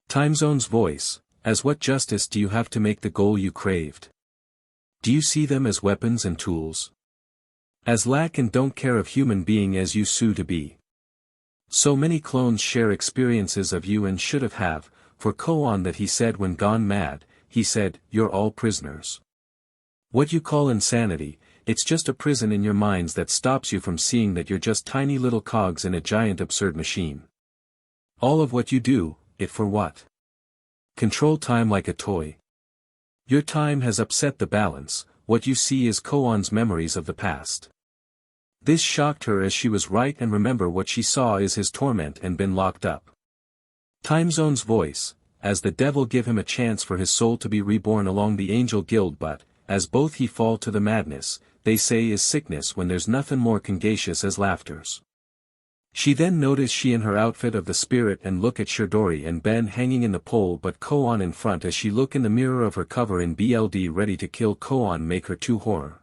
Time zone's voice, as what justice do you have to make the goal you craved? Do you see them as weapons and tools? As lack and don't care of human being as you sue to be. So many clones share experiences of you and should have, for Koan that he said when gone mad, he said, you're all prisoners. What you call insanity, it's just a prison in your minds that stops you from seeing that you're just tiny little cogs in a giant absurd machine. All of what you do, it for what? Control time like a toy. Your time has upset the balance, what you see is Koan's memories of the past. This shocked her as she was right and remember what she saw is his torment and been locked up. Time zone's voice, as the devil give him a chance for his soul to be reborn along the angel guild but, as both he fall to the madness, they say is sickness when there's nothing more contagious as laughters. She then noticed she in her outfit of the spirit and look at Shidori and Ben hanging in the pole but Koan in front as she look in the mirror of her cover in BLD ready to kill Koan make her too horror.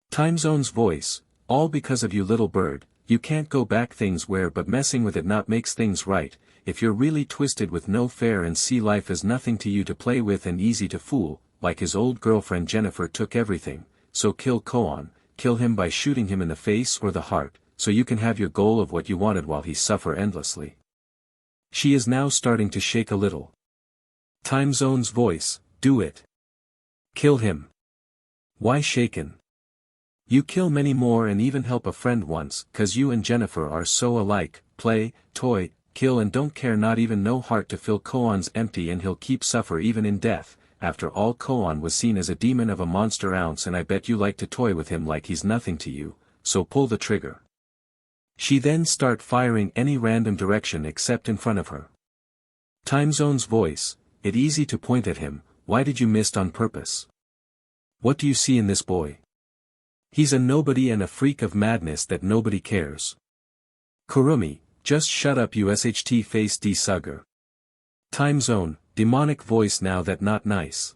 Time zone's voice, all because of you little bird, you can't go back things where but messing with it not makes things right, if you're really twisted with no fair and see life as nothing to you to play with and easy to fool, like his old girlfriend Jennifer took everything, so kill Koan, kill him by shooting him in the face or the heart, so you can have your goal of what you wanted while he suffer endlessly. She is now starting to shake a little. Time zone's voice, do it. Kill him. Why shaken? You kill many more and even help a friend once, cause you and Jennifer are so alike, play, toy, kill and don't care not even no heart to fill Koan's empty and he'll keep suffer even in death. After all Koan was seen as a demon of a monster ounce and I bet you like to toy with him like he's nothing to you, so pull the trigger. She then start firing any random direction except in front of her. Time zone's voice, it easy to point at him, why did you missed on purpose? What do you see in this boy? He's a nobody and a freak of madness that nobody cares. Kurumi, just shut up you sht face de-sugger. Time zone, demonic voice now that not nice.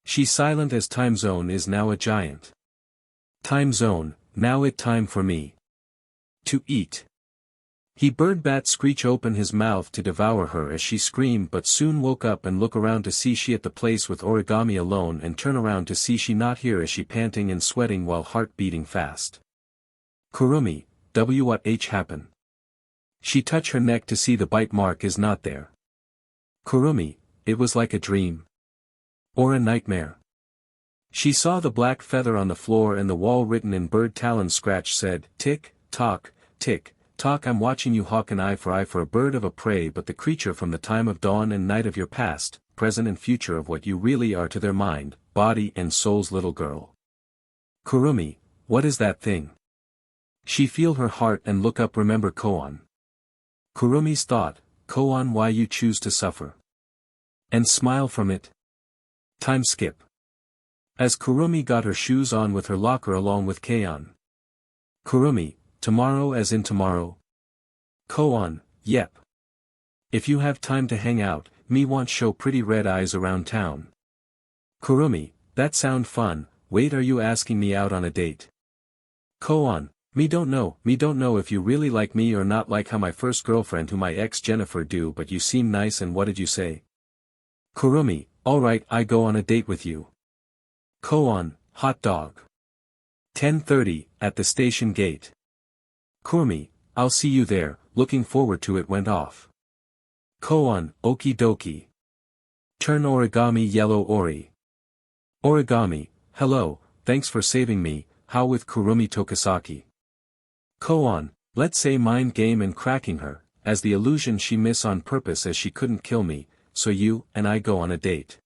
She silent as time zone is now a giant. Time zone, now it time for me. To eat. He bird bat screech open his mouth to devour her as she screamed but soon woke up and look around to see she at the place with origami alone and turn around to see she not here as she panting and sweating while heart beating fast. Kurumi, what happen? She touch her neck to see the bite mark is not there. Kurumi, it was like a dream. Or a nightmare. She saw the black feather on the floor and the wall written in bird talon scratch said, tick, tock, I'm watching you hawk an eye for a bird of a prey but the creature from the time of dawn and night of your past, present and future of what you really are to their mind, body and soul's little girl. Kurumi, what is that thing? She feel her heart and look up remember Koan. Kurumi's thought, Koan why you choose to suffer. And smile from it. Time skip. As Kurumi got her shoes on with her locker along with Koan. Kurumi, tomorrow as in tomorrow. Koan, yep. If you have time to hang out, me want show pretty red eyes around town. Kurumi, that sound fun, wait are you asking me out on a date? Koan, me don't know if you really like me or not like how my first girlfriend who my ex Jennifer do but you seem nice and what did you say? Kurumi, alright I go on a date with you. Koan, hot dog. 10:30, at the station gate. Kurumi, I'll see you there, looking forward to it, went off. Koan, okie dokie. Turn origami yellow ori. Origami, hello, thanks for saving me, how with Kurumi Tokisaki? Koan, let's say mind game and cracking her, as the illusion she miss on purpose as she couldn't kill me, so you and I go on a date.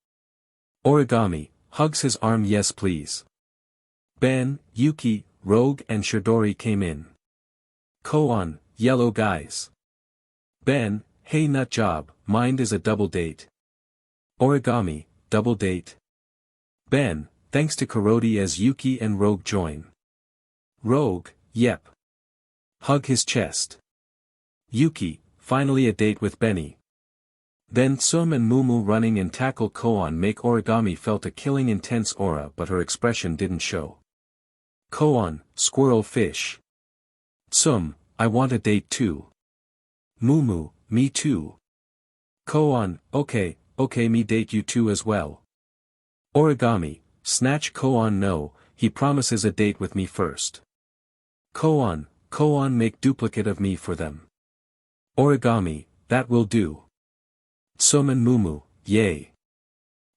Origami, hugs his arm, yes please. Ben, Yuki, Rogue and Shidori came in. Koan, yellow guys. Ben, hey nut job, mind is a double date. Origami, double date. Ben, thanks to Karodi as Yuki and Rogue join. Rogue, yep. Hug his chest. Yuki, finally a date with Benny. Then Tsum and Mumu running and tackle Koan make Origami felt a killing intense aura, but her expression didn't show. Koan, squirrel fish. Tsum, I want a date too. Mumu, me too. Koan, okay, me date you too as well. Origami, snatch Koan, no, he promises a date with me first. Koan make duplicate of me for them. Origami, that will do. Tsum and Mumu, yay.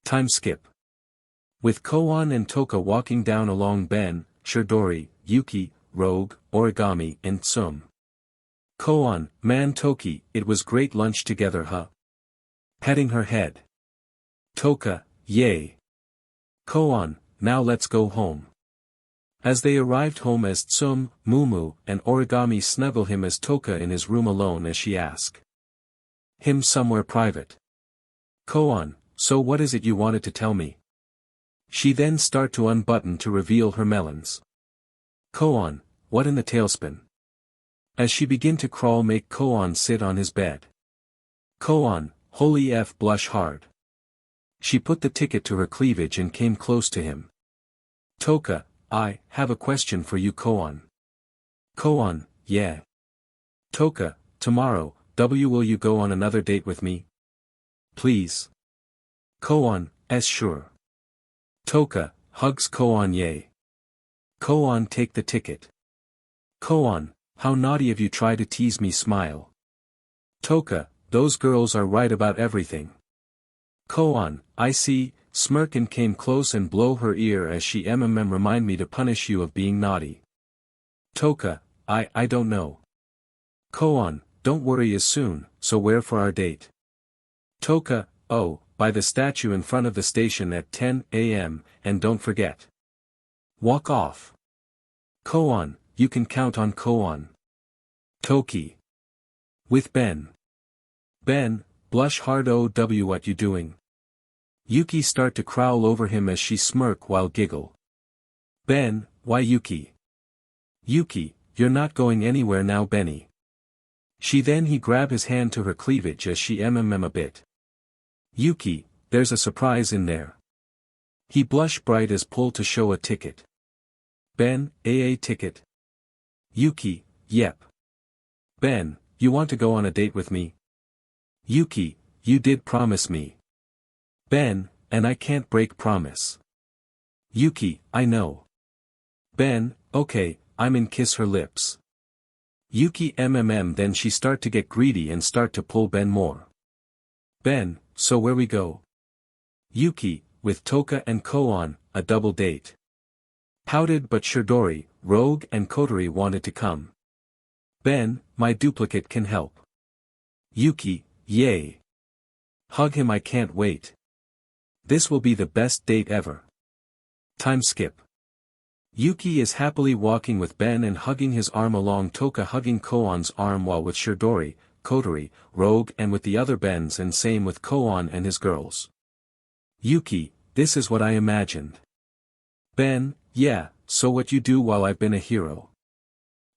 Time skip. With Koan and Toka walking down along Ben, Shidori, Yuki, Rogue, Origami and Tsum. Koan, man Toki, it was great lunch together huh? Petting her head. Toka, yay. Koan, now let's go home. As they arrived home as Tsum, Mumu and Origami snuggle him as Toka in his room alone as she asked him somewhere private. Koan, so what is it you wanted to tell me? She then start to unbutton to reveal her melons. Koan, what in the tailspin? As she begin to crawl make Koan sit on his bed. Koan, holy F blush hard. She put the ticket to her cleavage and came close to him. Toka, I have a question for you Koan. Koan, yeah. Toka, tomorrow, will you go on another date with me? Please. Koan, sure. Toka, hugs Koan, yay. Koan take the ticket. Koan, how naughty of you try to tease me, smile. Toka, those girls are right about everything. Koan, I see, smirk and came close and blow her ear as she remind me to punish you of being naughty. Toka, I don't know. Koan, don't worry is soon, so where for our date? Toka, oh, by the statue in front of the station at 10 a.m., and don't forget. Walk off. Koan, you can count on Koan. Toki. With Ben. Ben, blush hard what you doing? Yuki start to growl over him as she smirk while giggle. Ben, why Yuki? Yuki, you're not going anywhere now Benny. She then he grab his hand to her cleavage as she a bit. Yuki, there's a surprise in there. He blush bright as pull to show a ticket. Ben, a ticket. Yuki, yep. Ben, you want to go on a date with me? Yuki, you did promise me. Ben, and I can't break promise. Yuki, I know. Ben, okay, I'm in kiss her lips. Yuki then she start to get greedy and start to pull Ben more. Ben, so where we go? Yuki, with Toka and Koan, a double date. Pouted but Shidori, Rogue and Kotori wanted to come. Ben, my duplicate can help. Yuki, yay. Hug him, I can't wait. This will be the best date ever. Time skip. Yuki is happily walking with Ben and hugging his arm along Toka hugging Koan's arm while with Shidori, Kotori, Rogue and with the other Bens and same with Koan and his girls. Yuki, this is what I imagined. Ben, yeah, so what you do while I've been a hero?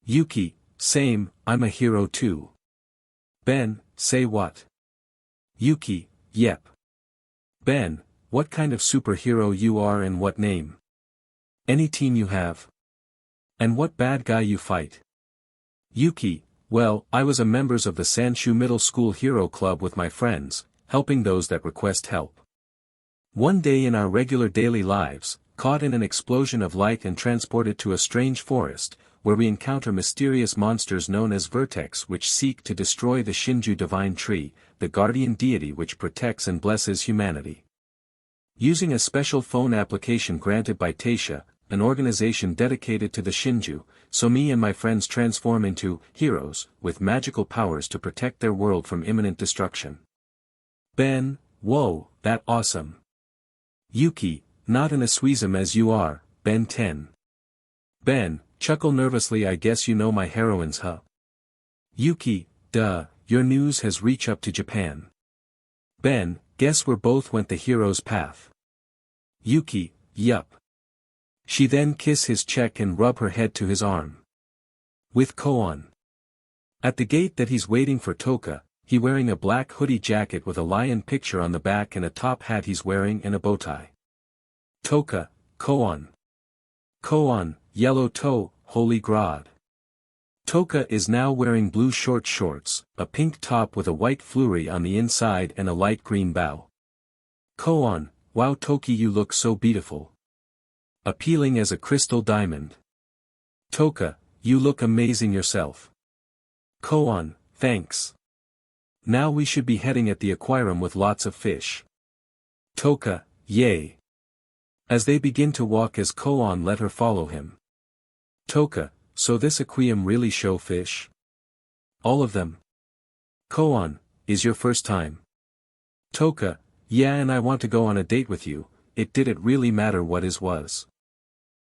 Yuki, same, I'm a hero too. Ben, say what? Yuki, yep. Ben, what kind of superhero you are and what name? Any team you have? And what bad guy you fight? Yuki, well, I was a members of the Sanshu Middle School Hero Club with my friends, helping those that request help. One day in our regular daily lives, caught in an explosion of light and transported to a strange forest, where we encounter mysterious monsters known as vertex which seek to destroy the Shinju divine tree, the guardian deity which protects and blesses humanity. Using a special phone application granted by Taisha, an organization dedicated to the Shinju, so me and my friends transform into heroes with magical powers to protect their world from imminent destruction. Ben, whoa, that awesome. Yuki, not an Asuism as you are, BEN10. Ben, chuckle nervously, I guess you know my heroines, huh? Yuki, duh, your news has reached up to Japan. Ben, guess we're both went the hero's path. Yuki, yup. She then kiss his cheek and rub her head to his arm. With Koan. At the gate that he's waiting for Toka, he wearing a black hoodie jacket with a lion picture on the back and a top hat he's wearing and a bow tie. Toka, Koan. Koan, yellow toe, holy grod. Toka is now wearing blue short shorts, a pink top with a white flurry on the inside and a light green bow. Koan, wow Toki, you look so beautiful. Appealing as a crystal diamond. Toka, you look amazing yourself. Koan, thanks. Now we should be heading at the aquarium with lots of fish. Toka, yay. As they begin to walk as Koan let her follow him. Toka, so this aquarium really show fish? All of them? Koan, is your first time? Toka, yeah, and I want to go on a date with you. Did it really matter what his was?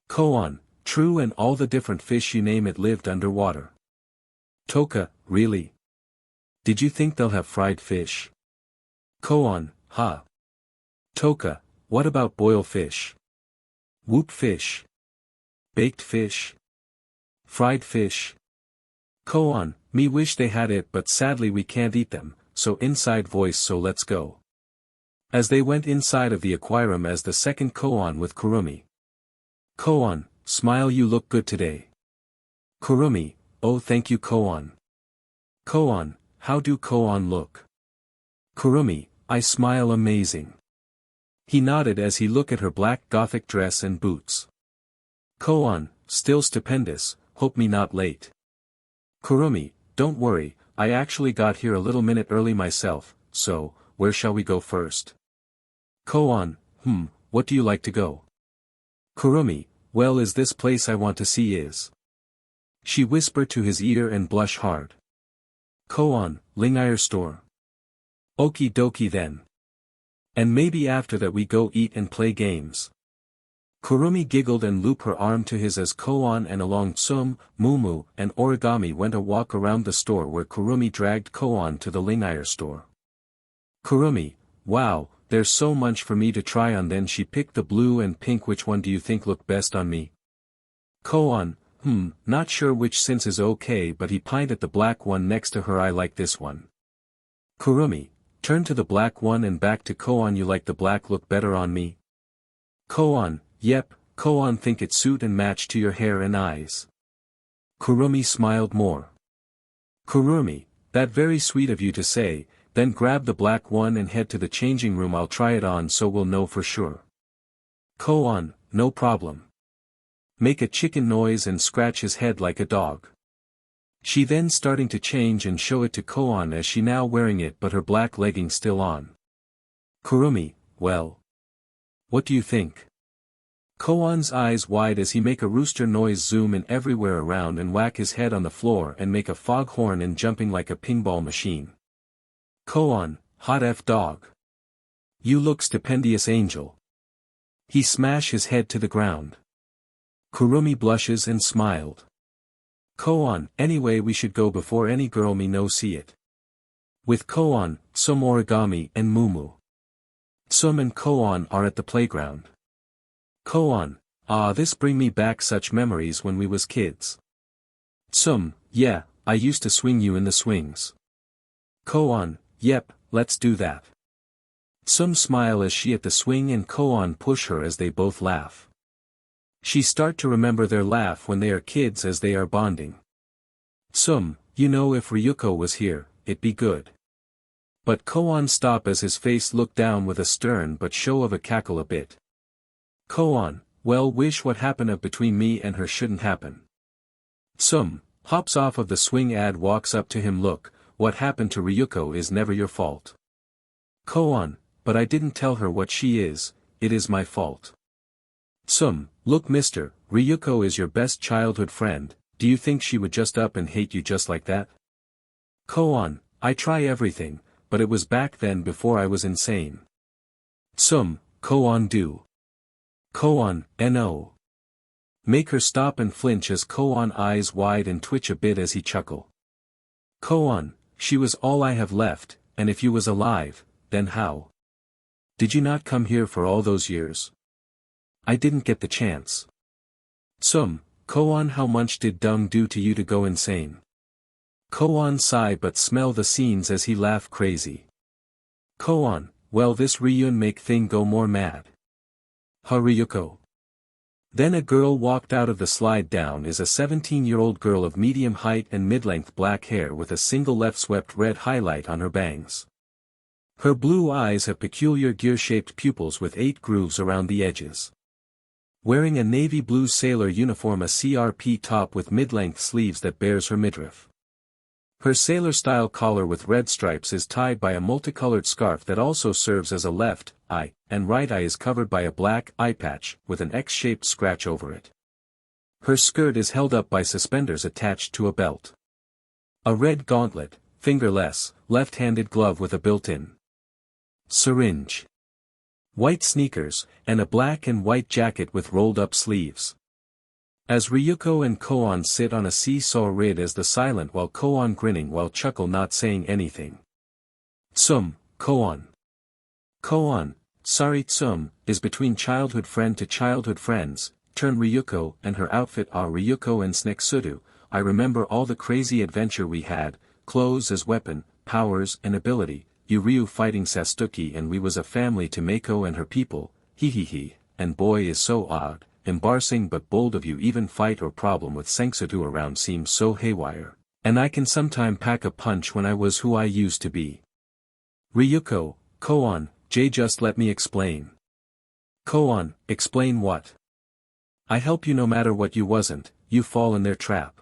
Koan, true, and all the different fish you name it lived underwater. Toka, really? Did you think they'll have fried fish? Koan, huh? Toka, what about boiled fish? Whoop fish? Baked fish? Fried fish? Koan, me wish they had it, but sadly we can't eat them, so inside voice, so let's go. As they went inside of the aquarium as the second Koan with Kurumi. Koan, smile, you look good today. Kurumi, oh thank you Koan. Koan, how do Koan look? Kurumi, I smile amazing. He nodded as he looked at her black gothic dress and boots. Koan, still stupendous, hope me not late. Kurumi, don't worry, I actually got here a little minute early myself, so, where shall we go first? Koan, what do you like to go? Kurumi, well, is this place I want to see is. She whispered to his ear and blush hard. Koan, Lingire store. Okie dokie then. And maybe after that we go eat and play games. Kurumi giggled and looped her arm to his as Koan and along Tsum, Mumu, and Origami went a walk around the store where Kurumi dragged Koan to the Lingire store. Kurumi, wow, there's so much for me to try on. Then she picked the blue and pink. Which one do you think look best on me? Koan, not sure which since is okay, but he pined at the black one next to her. I like this one. Kurumi, turn to the black one and back to Koan. You like the black look better on me? Koan, yep, Koan think it suit and match to your hair and eyes. Kurumi smiled more. Kurumi, that very sweet of you to say, then grab the black one and head to the changing room. I'll try it on so we'll know for sure. Koan, no problem. Make a chicken noise and scratch his head like a dog. She then starting to change and show it to Koan as she now wearing it but her black leggings still on. Kurumi, well. What do you think? Koan's eyes wide as he make a rooster noise, zoom in everywhere around and whack his head on the floor and make a foghorn and jumping like a pinball machine. Koan, hot F dog. You look stupendous angel. He smash his head to the ground. Kurumi blushes and smiled. Koan, anyway we should go before any girl me no see it. With Koan, Tsum, Origami and Mumu. Tsum and Koan are at the playground. Koan, this bring me back such memories when we was kids. Tsum, yeah, I used to swing you in the swings. Koan, yep, let's do that. Tsum smile as she at the swing and Koan push her as they both laugh. She start to remember their laugh when they are kids as they are bonding. Tsum, you know if Ryuko was here, it'd be good. But Koan stop as his face looked down with a stern but show of a cackle a bit. Koan, well wish what happened of between me and her shouldn't happen. Hops off of the swing walks up to him. Look, what happened to Ryuko is never your fault. Koan, but I didn't tell her what she is, it is my fault. Look mister, Ryuko is your best childhood friend, do you think she would just up and hate you just like that? Koan, I try everything, but it was back then before I was insane. Koan do. Koan, no. Make her stop and flinch as Koan eyes wide and twitch a bit as he chuckle. Koan, she was all I have left, and if you was alive, then how? Did you not come here for all those years? I didn't get the chance. Koan, how much did dung do to you to go insane? Koan sigh but smell the scenes as he laugh crazy. Koan, well this Ryun make thing go more mad. Ryuko. Then a girl walked out of the slide down is a 17-year-old girl of medium height and mid-length black hair with a single left-swept red highlight on her bangs. Her blue eyes have peculiar gear-shaped pupils with 8 grooves around the edges. Wearing a navy blue sailor uniform, a CRP top with mid-length sleeves that bears her midriff. Her sailor-style collar with red stripes is tied by a multicolored scarf that also serves as a left eye, and right eye is covered by a black eye patch with an X-shaped scratch over it. Her skirt is held up by suspenders attached to a belt. A red gauntlet, fingerless, left-handed glove with a built-in syringe. White sneakers, and a black and white jacket with rolled-up sleeves. As Ryuko and Koan sit on a seesaw rid as the silent while Koan grinning while chuckle not saying anything. Koan. Koan, sorry is between childhood friend to childhood friends, turn Ryuko and her outfit are Ryuko and Sneksudu, I remember all the crazy adventure we had, clothes as weapon, powers and ability, you Ryu fighting Sasuke and we was a family to Mako and her people, he, and boy is so odd. Embarrassing but bold of you even fight or problem with Senksudu around seems so haywire, and I can sometime pack a punch when I was who I used to be. Ryuko, Koan, just let me explain. Koan, explain what? I help you no matter what you wasn't, you fall in their trap.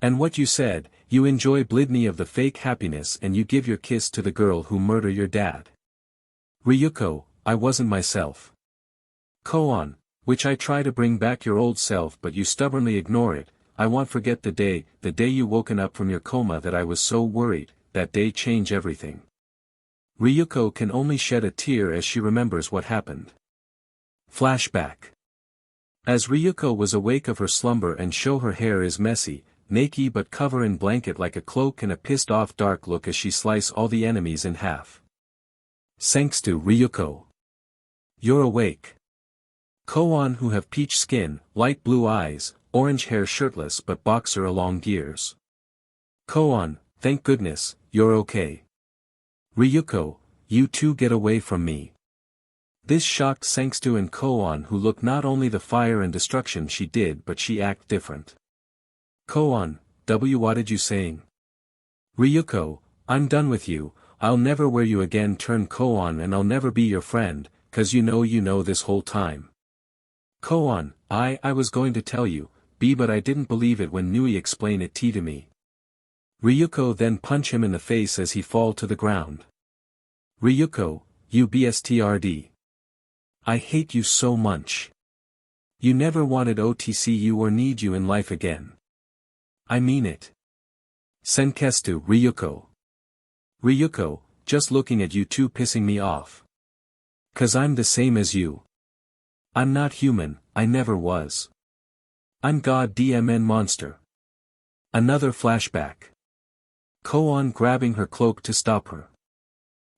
And what you said, you enjoy blidney of the fake happiness and you give your kiss to the girl who murder your dad. Ryuko, I wasn't myself. Koan, which I try to bring back your old self but you stubbornly ignore it, I won't forget the day you woken up from your coma that I was so worried, that day change everything. Ryuko can only shed a tear as she remembers what happened. Flashback. As Ryuko was awake of her slumber and show her hair is messy, naked but cover in blanket like a cloak and a pissed off dark look as she slice all the enemies in half. Thanks to Ryuko. You're awake. Koan who have peach skin, light blue eyes, orange hair shirtless but boxer along gears. Koan, thank goodness, you're okay. Ryuko, you two get away from me. This shocked Sangstu and Koan who look not only the fire and destruction she did but she act different. Koan, what did you saying? Ryuko, I'm done with you, I'll never wear you again turn Koan and I'll never be your friend, cause you know this whole time. Koan, I was going to tell you, but I didn't believe it when Nui explained it to me. Ryuko then punch him in the face as he fall to the ground. Ryuko, you bstrd. I hate you so much. You never wanted OTC you or need you in life again. I mean it. Senkestu Ryuko. Ryuko, just looking at you two pissing me off. Cause I'm the same as you. I'm not human, I never was. I'm God DMN monster. Another flashback. Koan grabbing her cloak to stop her.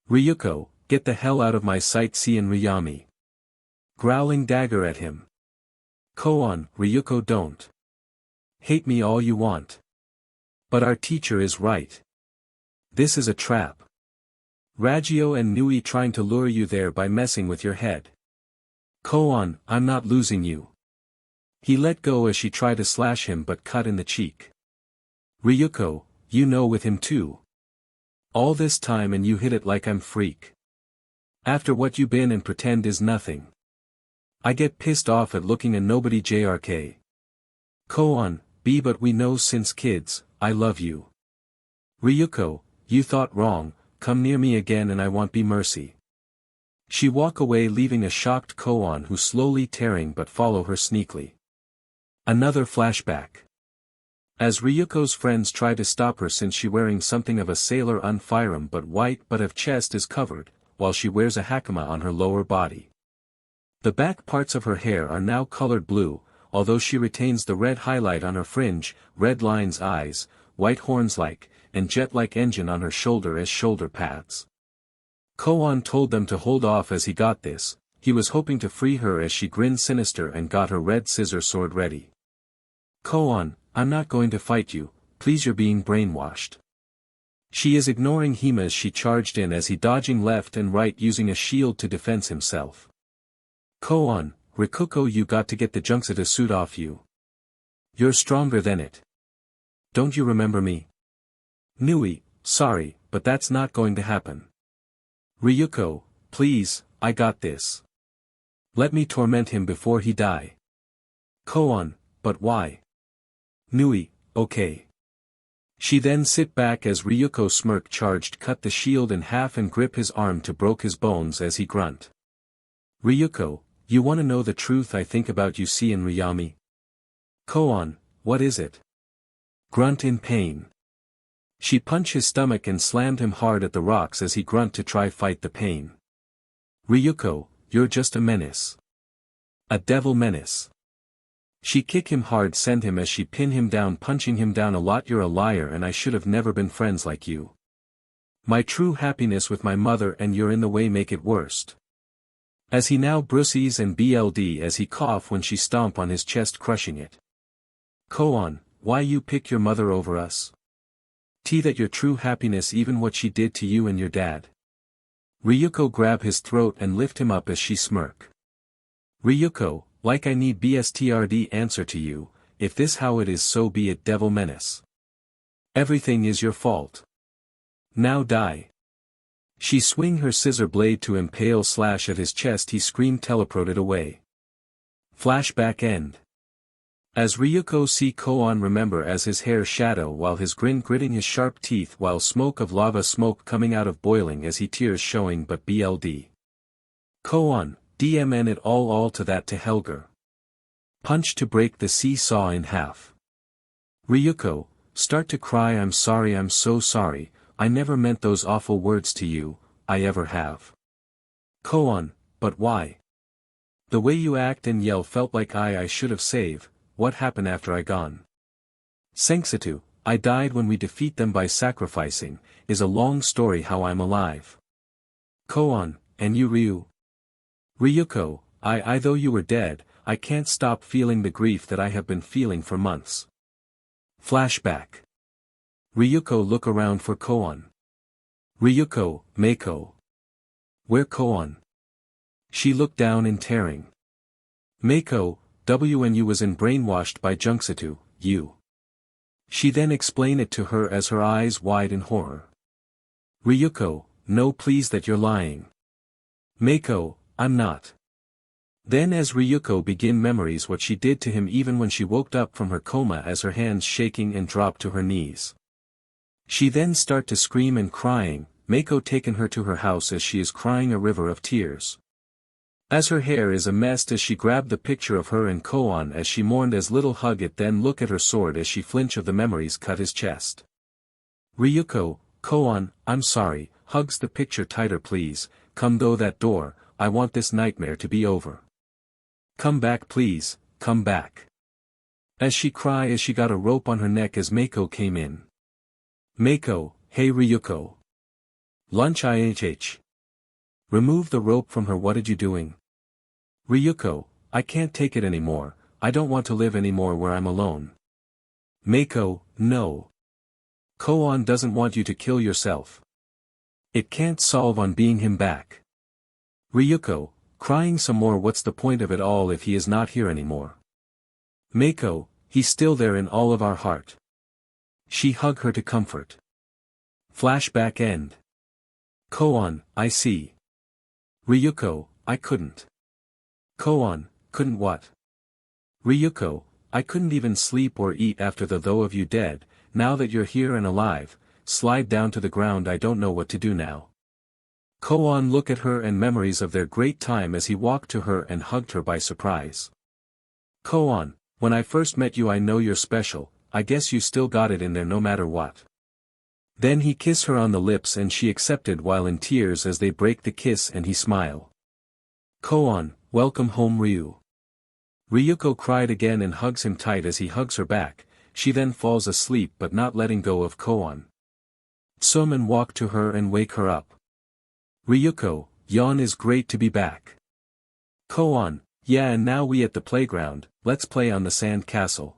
Ryuko, get the hell out of my sight Cien Ryami. Growling dagger at him. Koan, Ryuko don't. Hate me all you want. But our teacher is right. This is a trap. Ragio and Nui trying to lure you there by messing with your head. Koan, I'm not losing you. He let go as she tried to slash him but cut in the cheek. Ryuko, you know with him too. All this time and you hit it like I'm freak. After what you been and pretend is nothing. I get pissed off at looking a nobody JRK. Koan, but we know since kids, I love you. Ryuko, you thought wrong, come near me again and I won't be mercy. She walk away leaving a shocked Koan who slowly tearing but follow her sneakily. Another flashback. As Ryuko's friends try to stop her since she wearing something of a sailor unfirearm but white but of chest is covered, while she wears a hakama on her lower body. The back parts of her hair are now colored blue, although she retains the red highlight on her fringe, red lines eyes, white horns-like, and jet-like engine on her shoulder as shoulder pads. Koan told them to hold off as he got this, he was hoping to free her as she grinned sinister and got her red scissor sword ready. Koan, I'm not going to fight you, please you're being brainwashed. She is ignoring him as she charged in as he dodging left and right using a shield to defend himself. Koan, Rikuko you got to get the Junksata suit off you. You're stronger than it. Don't you remember me? Nui, sorry, but that's not going to happen. Ryuko, please, I got this. Let me torment him before he die. Koan, but why? Nui, okay. She then sit back as Ryuko smirk charged cut the shield in half and grip his arm to broke his bones as he grunt. Ryuko, you wanna know the truth I think about you see in Ryami? Koan, what is it? Grunt in pain. She punched his stomach and slammed him hard at the rocks as he grunt to try fight the pain. Ryuko, you're just a menace. A devil menace. She kick him hard send him as she pin him down punching him down a lot you're a liar and I should have never been friends like you. My true happiness with my mother and you're in the way make it worst. As he now bruises and BLD as he cough when she stomp on his chest crushing it. Koan, why you pick your mother over us? That your true happiness even what she did to you and your dad. Ryuko grab his throat and lift him up as she smirk. Ryuko, like I need BSTRD answer to you, if this how it is so be it devil menace. Everything is your fault. Now die. She swing her scissor blade to impale slash at his chest he screamed teleported away. Flashback end. As Ryuko see Koan remember as his hair shadow while his grin gritting his sharp teeth while smoke of lava smoke coming out of boiling as he tears showing but BLD. Koan, DMN it all to that to Helger. Punch to break the seesaw in half. Ryuko, start to cry I'm sorry I'm so sorry, I never meant those awful words to you, I ever have. Koan, but why? The way you act and yell felt like I should have saved. What happened after I gone? Senksitu, I died when we defeat them by sacrificing, is a long story how I'm alive. Koan, and you Ryu? Ryuko, I though you were dead, I can't stop feeling the grief that I have been feeling for months. Flashback. Ryuko look around for Koan. Ryuko, Meiko. Where Koan? She looked down in tearing. Meiko, WNU was in brainwashed by Junksatu, you. She then explained it to her as her eyes wide in horror. Ryuko, no please that you're lying. Meiko, I'm not. Then as Ryuko begin memories what she did to him even when she woke up from her coma as her hands shaking and dropped to her knees. She then start to scream and crying, Meiko taken her to her house as she is crying a river of tears. As her hair is a mess as she grabbed the picture of her and Koan as she mourned as little hug it then look at her sword as she flinch of the memories cut his chest. Ryuko, Koan, I'm sorry, hugs the picture tighter please, come though that door, I want this nightmare to be over. Come back please, come back. As she cry as she got a rope on her neck as Meiko came in. Meiko, hey Ryuko. Lunch IHH. Remove the rope from her what did you doing? Ryuko, I can't take it anymore, I don't want to live anymore where I'm alone. Meiko, no. Koan doesn't want you to kill yourself. It can't solve on being him back. Ryuko, crying some more what's the point of it all if he is not here anymore? Meiko, he's still there in all of our heart. She hug her to comfort. Flashback end. Koan, I see. Ryuko, I couldn't. Koan, couldn't what? Ryuko, I couldn't even sleep or eat after the though of you dead, now that you're here and alive, slide down to the ground I don't know what to do now. Koan looked at her and memories of their great time as he walked to her and hugged her by surprise. Koan, when I first met you I know you're special, I guess you still got it in there no matter what. Then he kissed her on the lips and she accepted while in tears as they break the kiss and he smiled. Koan, welcome home Ryu. Ryuko cried again and hugs him tight as he hugs her back, she then falls asleep but not letting go of Koan. Suman walked to her and wake her up. Ryuko, yawn is great to be back. Koan, yeah and now we at the playground, let's play on the sand castle.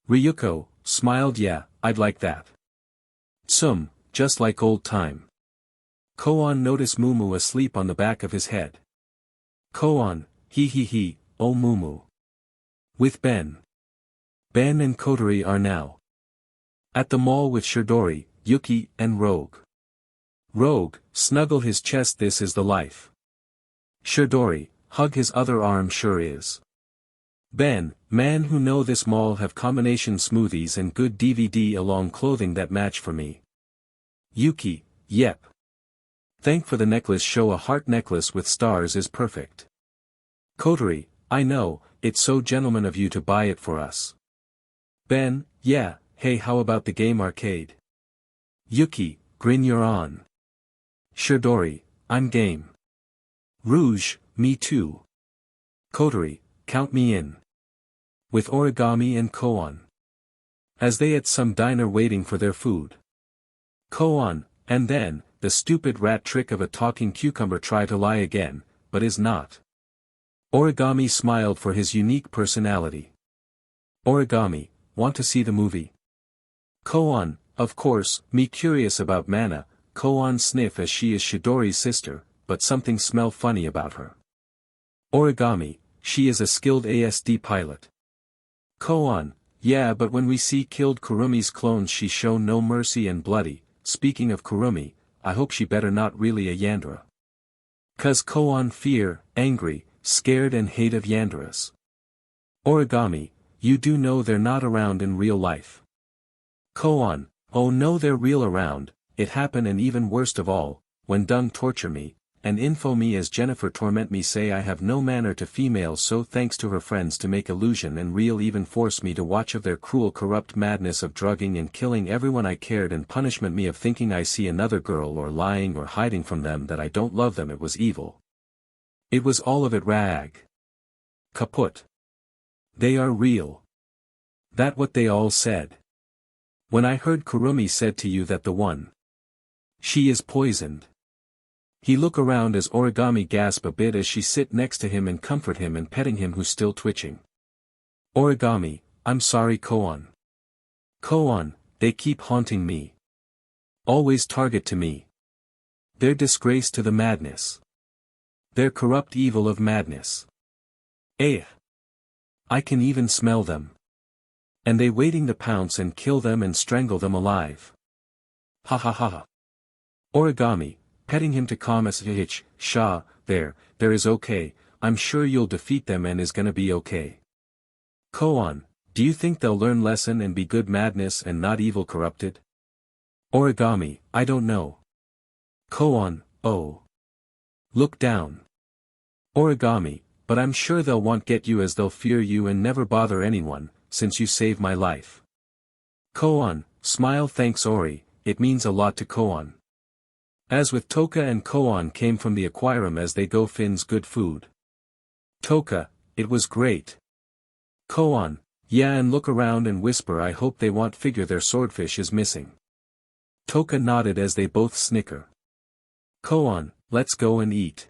Ryuko, smiled yeah, I'd like that. Just like old time. Koan noticed Mumu asleep on the back of his head. Koan, he, oh Mumu. With Ben. Ben and Kotori are now at the mall with Chidori, Yuki, and Rogue. Rogue, snuggle his chest this is the life. Chidori, hug his other arm sure is. Ben, man who know this mall have combination smoothies and good DVD along clothing that match for me. Yuki, yep. Thank for the necklace show a heart necklace with stars is perfect. Kotori, I know, it's so gentleman of you to buy it for us. Ben, yeah, hey how about the game arcade? Yuki, grin you're on. Chidori, I'm game. Rouge, me too. Kotori, count me in. With Origami and Koan. As they at some diner waiting for their food. Koan, and then, the stupid rat trick of a talking cucumber try to lie again, but is not. Origami smiled for his unique personality. Origami, want to see the movie? Koan, of course, me curious about Mana, Koan sniff as she is Chidori's sister, but something smell funny about her. Origami, she is a skilled ASD pilot. Koan, yeah but when we see killed Kurumi's clones she show no mercy and bloody, speaking of Kurumi, I hope she better not really a Yandere. Cause Koan fear, angry, scared and hate of Yanderes. Origami, you do know they're not around in real life. Koan, oh no they're real around, it happen and even worst of all, when Dung torture me, and info me as Jennifer torment me say I have no manner to females so thanks to her friends to make illusion and real even force me to watch of their cruel corrupt madness of drugging and killing everyone I cared and punishment me of thinking I see another girl or lying or hiding from them that I don't love them it was evil. It was all of it rag. Kaput. They are real. That what they all said. When I heard Kurumi said to you that the one. She is poisoned. He look around as Origami gasp a bit as she sit next to him and comfort him and petting him who's still twitching. Origami, I'm sorry Koan. Koan, they keep haunting me. Always target to me. They're disgrace to the madness. They're corrupt evil of madness. I can even smell them. And they waiting to pounce and kill them and strangle them alive. Ha ha ha ha. Origami, petting him to calm us Shah, there is okay, I'm sure you'll defeat them and is gonna be okay. Koan, do you think they'll learn lesson and be good madness and not evil corrupted? Origami, I don't know. Koan, oh. Look down. Origami, but I'm sure they'll want get you as they'll fear you and never bother anyone, since you saved my life. Koan, smile thanks Ori, it means a lot to Koan. As with Toka and Koan came from the aquarium as they go Finn's good food. Toka, it was great. Koan, yeah and look around and whisper I hope they want figure their swordfish is missing. Toka nodded as they both snicker. Koan, let's go and eat.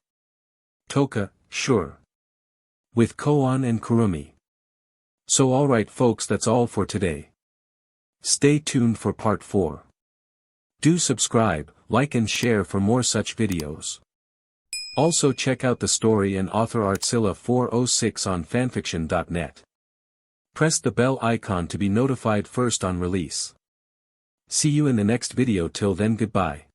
Toka, sure. With Koan and Kurumi. So alright folks that's all for today. Stay tuned for part 4. Do subscribe, like and share for more such videos. Also check out the story and author Artzilla 406 on fanfiction.net. Press the bell icon to be notified first on release. See you in the next video till then goodbye.